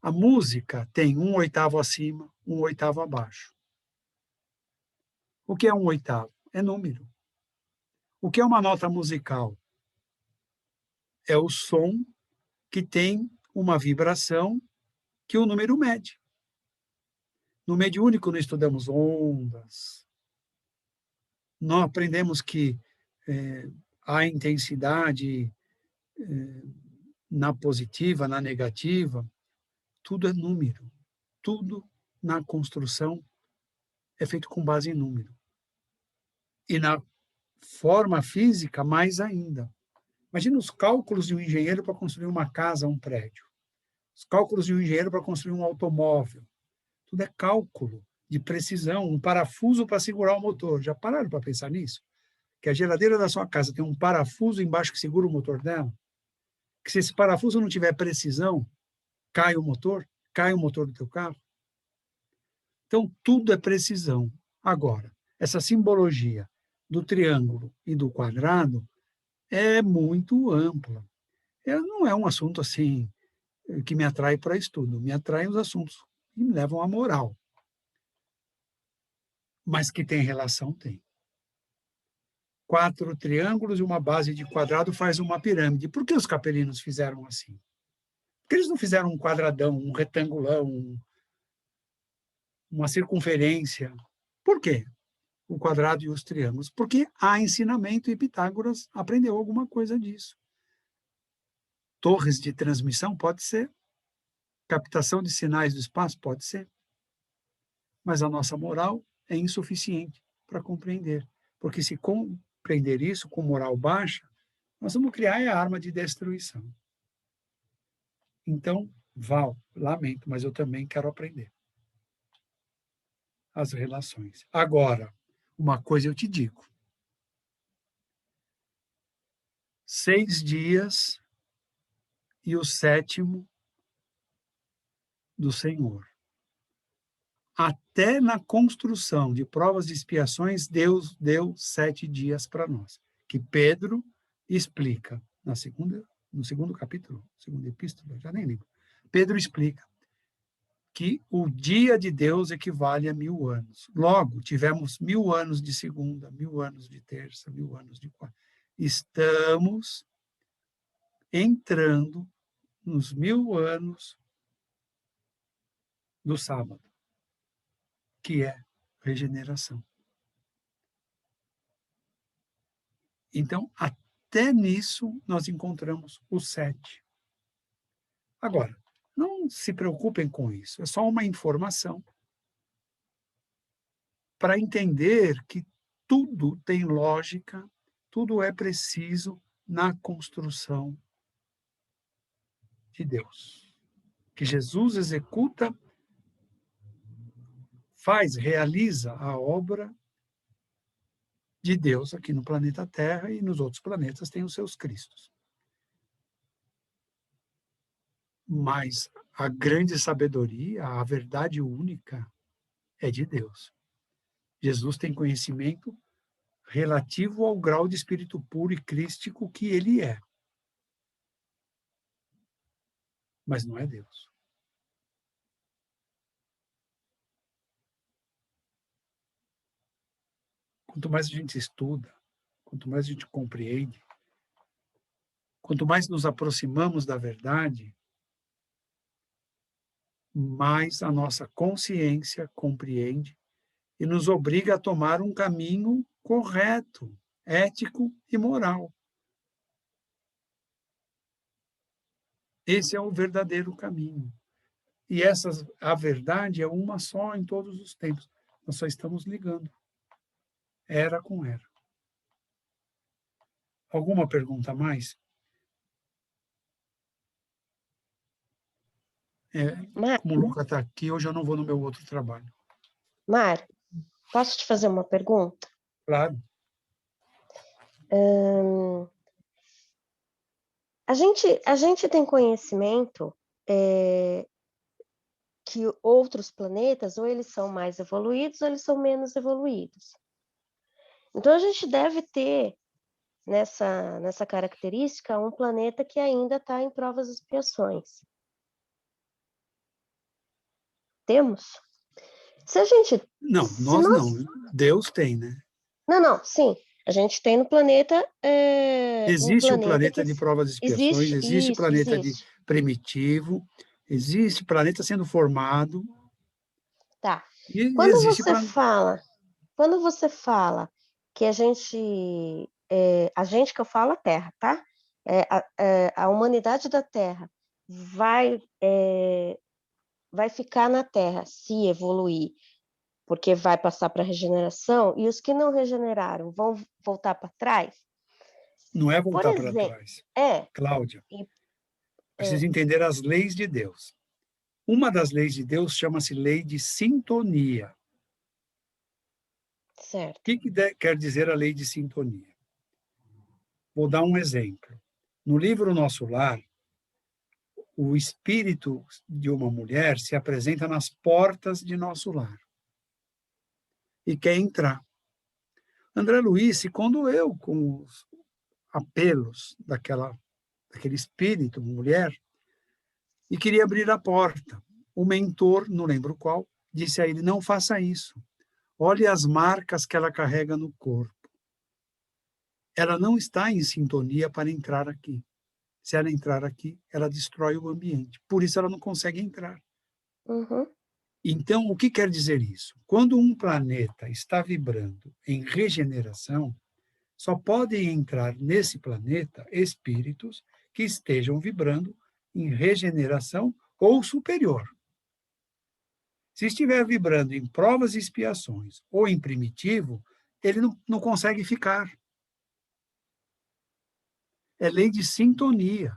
Speaker 2: A música tem 1/8 acima, 1/8 abaixo. O que é 1/8? É número. O que é uma nota musical? É o som que tem uma vibração que o número mede. No mediúnico não estudamos ondas. Não aprendemos que há intensidade na positiva, na negativa. Tudo é número. Tudo na construção é feito com base em número. E na forma física, mais ainda. Imagina os cálculos de um engenheiro para construir uma casa, um prédio. Os cálculos de um engenheiro para construir um automóvel. Tudo é cálculo de precisão, um parafuso para segurar o motor. Já pararam para pensar nisso? Que a geladeira da sua casa tem um parafuso embaixo que segura o motor dela? Que se esse parafuso não tiver precisão, cai o motor do teu carro. Então, tudo é precisão. Agora, essa simbologia do triângulo e do quadrado é muito ampla. Não é um assunto assim que me atrai para estudo, me atraem os assuntos que me levam à moral. Mas que tem relação, tem. 4 triângulos e uma base de quadrado faz uma pirâmide. Por que os capelinos fizeram assim? Porque eles não fizeram um quadradão, um retangulão, uma circunferência. Por quê? O quadrado e os triângulos. Porque há ensinamento e Pitágoras aprendeu alguma coisa disso. Torres de transmissão pode ser. Captação de sinais do espaço pode ser. Mas a nossa moral é insuficiente para compreender. Porque se compreender isso com moral baixa, nós vamos criar a arma de destruição. Então, Val, lamento, mas eu também quero aprender as relações. Agora, uma coisa eu te digo. 6 dias e o 7º do Senhor. Até na construção de provas e expiações, Deus deu 7 dias para nós, que Pedro explica no segundo capítulo, segunda epístola, já nem lembro. Pedro explica que o dia de Deus equivale a 1000 anos. Logo, tivemos 1000 anos de segunda, 1000 anos de terça, 1000 anos de quarta. Estamos entrando nos 1000 anos do sábado, que é regeneração. Então, até nisso, nós encontramos o 7. Agora, não se preocupem com isso, é só uma informação para entender que tudo tem lógica, tudo é preciso na construção de Deus. Que Jesus executa, realiza a obra de Deus aqui no planeta Terra e nos outros planetas tem os seus Cristos. Mas a grande sabedoria, a verdade única, é de Deus. Jesus tem conhecimento relativo ao grau de espírito puro e crístico que ele é. Mas não é Deus. Quanto mais a gente estuda, quanto mais a gente compreende, quanto mais nos aproximamos da verdade, mais a nossa consciência compreende e nos obriga a tomar um caminho correto, ético e moral. Esse é o verdadeiro caminho. E a verdade é uma só em todos os tempos. Nós só estamos ligando era com era. Alguma pergunta a mais? Como o Luca está aqui, hoje eu não vou no meu outro trabalho.
Speaker 3: Mário, posso te fazer uma pergunta?
Speaker 2: Claro.
Speaker 3: A gente tem conhecimento que outros planetas, ou eles são mais evoluídos, ou eles são menos evoluídos. Então, a gente deve ter, nessa característica, um planeta que ainda está em provas e expiações. Temos? Se a gente...
Speaker 2: Não, nós não. Deus tem, né?
Speaker 3: Não, sim. A gente tem no planeta...
Speaker 2: Existe o planeta de provas e expiações, existe o planeta de primitivo, existe planeta sendo formado.
Speaker 3: Tá.
Speaker 2: E
Speaker 3: Quando
Speaker 2: existe
Speaker 3: você fala que a gente que eu falo a Terra, tá? A humanidade da Terra vai ficar na Terra se evoluir, porque vai passar para regeneração, e os que não regeneraram vão voltar para trás?
Speaker 2: Não é voltar para trás. Cláudia, precisa entender as leis de Deus. Uma das leis de Deus chama-se lei de sintonia.
Speaker 3: Certo.
Speaker 2: O que quer dizer a lei de sintonia? Vou dar um exemplo. No livro Nosso Lar, o espírito de uma mulher se apresenta nas portas de nosso lar e quer entrar. André Luiz se condoeu com os apelos daquele espírito, mulher, e queria abrir a porta. O mentor, não lembro qual, disse a ele: não faça isso. Olhe as marcas que ela carrega no corpo. Ela não está em sintonia para entrar aqui. Se ela entrar aqui, ela destrói o ambiente. Por isso ela não consegue entrar.
Speaker 3: Uhum.
Speaker 2: Então, o que quer dizer isso? Quando um planeta está vibrando em regeneração, só podem entrar nesse planeta espíritos que estejam vibrando em regeneração ou superior. Se estiver vibrando em provas e expiações ou em primitivo, ele não consegue ficar. É lei de sintonia.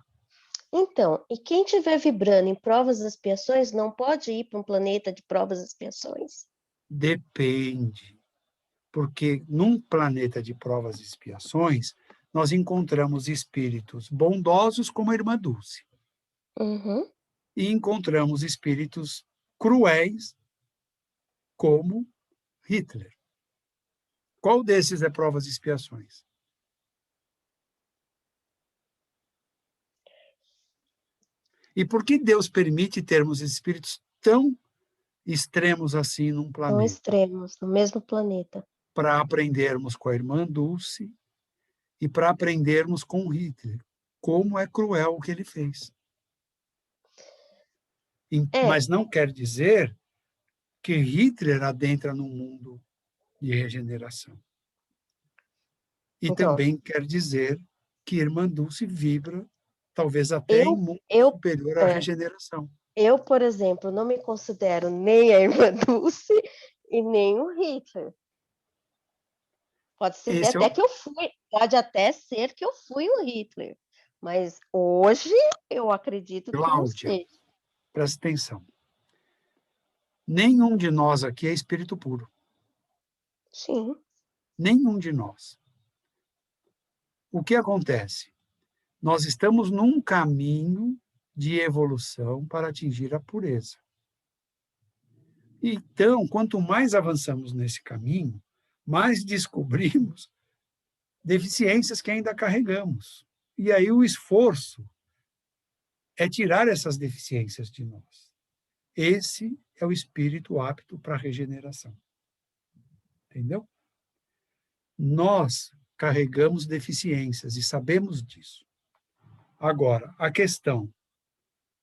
Speaker 3: Então, e quem estiver vibrando em provas e expiações não pode ir para um planeta de provas e expiações?
Speaker 2: Depende. Porque num planeta de provas e expiações, nós encontramos espíritos bondosos como a irmã Dulce.
Speaker 3: Uhum.
Speaker 2: E encontramos espíritos cruéis como Hitler. Qual desses é provas e expiações? E por que Deus permite termos espíritos tão extremos assim num
Speaker 3: Tão
Speaker 2: planeta?
Speaker 3: extremos, no mesmo planeta.
Speaker 2: Para aprendermos com a irmã Dulce e para aprendermos com Hitler. Como é cruel o que ele fez. Mas não quer dizer que Hitler adentra no mundo de regeneração. E
Speaker 3: então,
Speaker 2: também quer dizer que irmã Dulce vibra, talvez até em mundo superior à regeneração.
Speaker 3: Eu, por exemplo, não me considero nem a irmã Dulce e nem o Hitler. Pode até ser que eu fui o Hitler, mas hoje eu acredito que não seja.
Speaker 2: Presta atenção. Nenhum de nós aqui é espírito puro.
Speaker 3: Sim.
Speaker 2: Nenhum de nós. O que acontece? Nós estamos num caminho de evolução para atingir a pureza. Então, quanto mais avançamos nesse caminho, mais descobrimos deficiências que ainda carregamos. E aí o esforço é tirar essas deficiências de nós. Esse é o espírito apto para a regeneração. Entendeu? Nós carregamos deficiências e sabemos disso. Agora, a questão,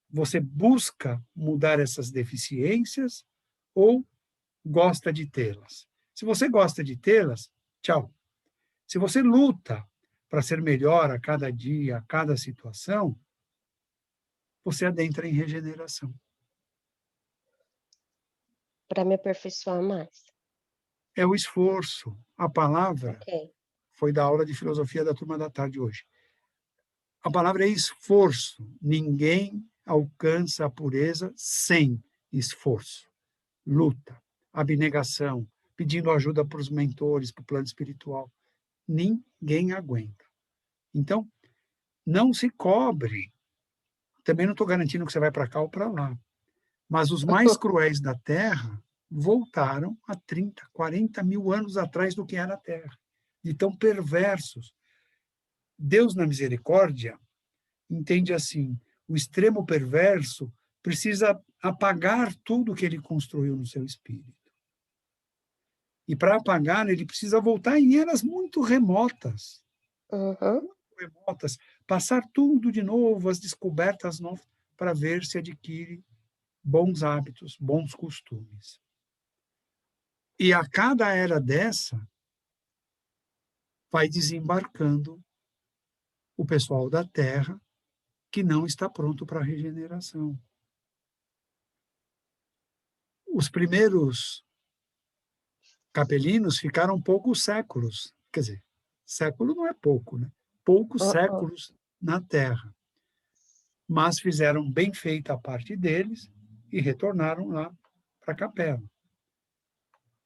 Speaker 2: você busca mudar essas deficiências ou gosta de tê-las? Se você gosta de tê-las, tchau. Se você luta para ser melhor a cada dia, a cada situação, você adentra em regeneração.
Speaker 3: Para me aperfeiçoar mais.
Speaker 2: É o esforço. A palavra foi da aula de filosofia da turma da tarde hoje. A palavra é esforço. Ninguém alcança a pureza sem esforço. Luta, abnegação, pedindo ajuda para os mentores, para o plano espiritual. Ninguém aguenta. Então, não se cobre. Também não estou garantindo que você vai para cá ou para lá. Mas os mais cruéis da Terra voltaram há 30, 40 mil anos atrás do que era a Terra. De tão perversos. Deus, na misericórdia, entende assim, o extremo perverso precisa apagar tudo que ele construiu no seu espírito. E para apagar, ele precisa voltar em eras muito remotas. Muito remotas. Passar tudo de novo, as descobertas novas, para ver se adquire bons hábitos, bons costumes. E a cada era dessa, vai desembarcando o pessoal da Terra que não está pronto para a regeneração. Os primeiros capelinos ficaram poucos séculos, quer dizer, século não é pouco, né? Poucos séculos na Terra. Mas fizeram bem feita a parte deles e retornaram lá para a capela.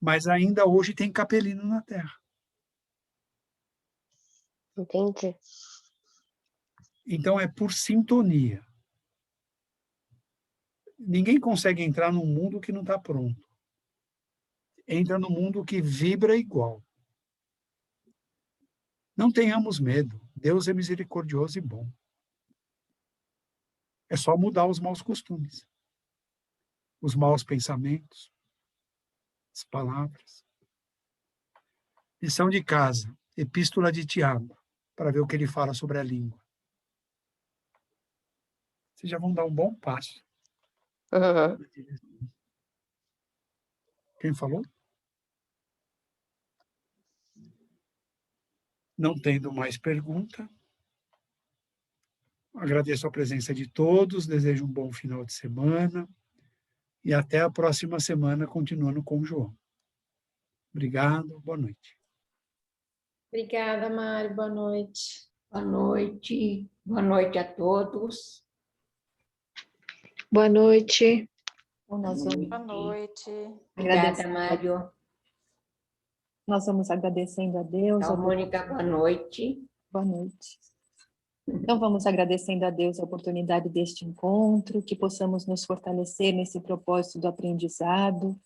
Speaker 2: Mas ainda hoje tem capelino na Terra.
Speaker 3: Entendi.
Speaker 2: Então é por sintonia. Ninguém consegue entrar num mundo que não está pronto. Entra no mundo que vibra igual. Não tenhamos medo. Deus é misericordioso e bom. É só mudar os maus costumes, os maus pensamentos, as palavras. Lição de casa, Epístola de Tiago, para ver o que ele fala sobre a língua. Vocês já vão dar um bom passo. Quem falou? Não tendo mais pergunta, agradeço a presença de todos, desejo um bom final de semana e até a próxima semana, continuando com o João. Obrigado, boa noite.
Speaker 4: Obrigada, Mário, boa noite.
Speaker 5: Boa noite a todos.
Speaker 1: Boa noite. Nós vamos
Speaker 4: Boa noite.
Speaker 5: Obrigada, Mário.
Speaker 1: Nós vamos agradecendo a Deus.
Speaker 5: Tchau, Mônica, boa noite.
Speaker 1: Boa noite. Então, vamos agradecendo a Deus a oportunidade deste encontro, que possamos nos fortalecer nesse propósito do aprendizado,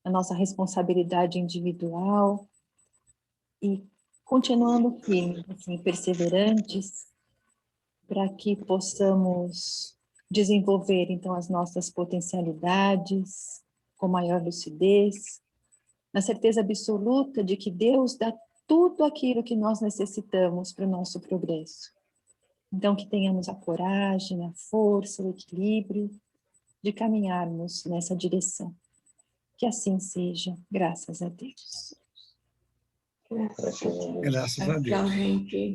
Speaker 1: a nossa responsabilidade individual e continuando firmes, assim, perseverantes, para que possamos desenvolver, então, as nossas potencialidades com maior lucidez, na certeza absoluta de que Deus dá tudo aquilo que nós necessitamos para o nosso progresso. Então, que tenhamos a coragem, a força, o equilíbrio de caminharmos nessa direção. Que assim seja, graças a Deus.
Speaker 2: Graças a Deus.
Speaker 5: Tchau, gente.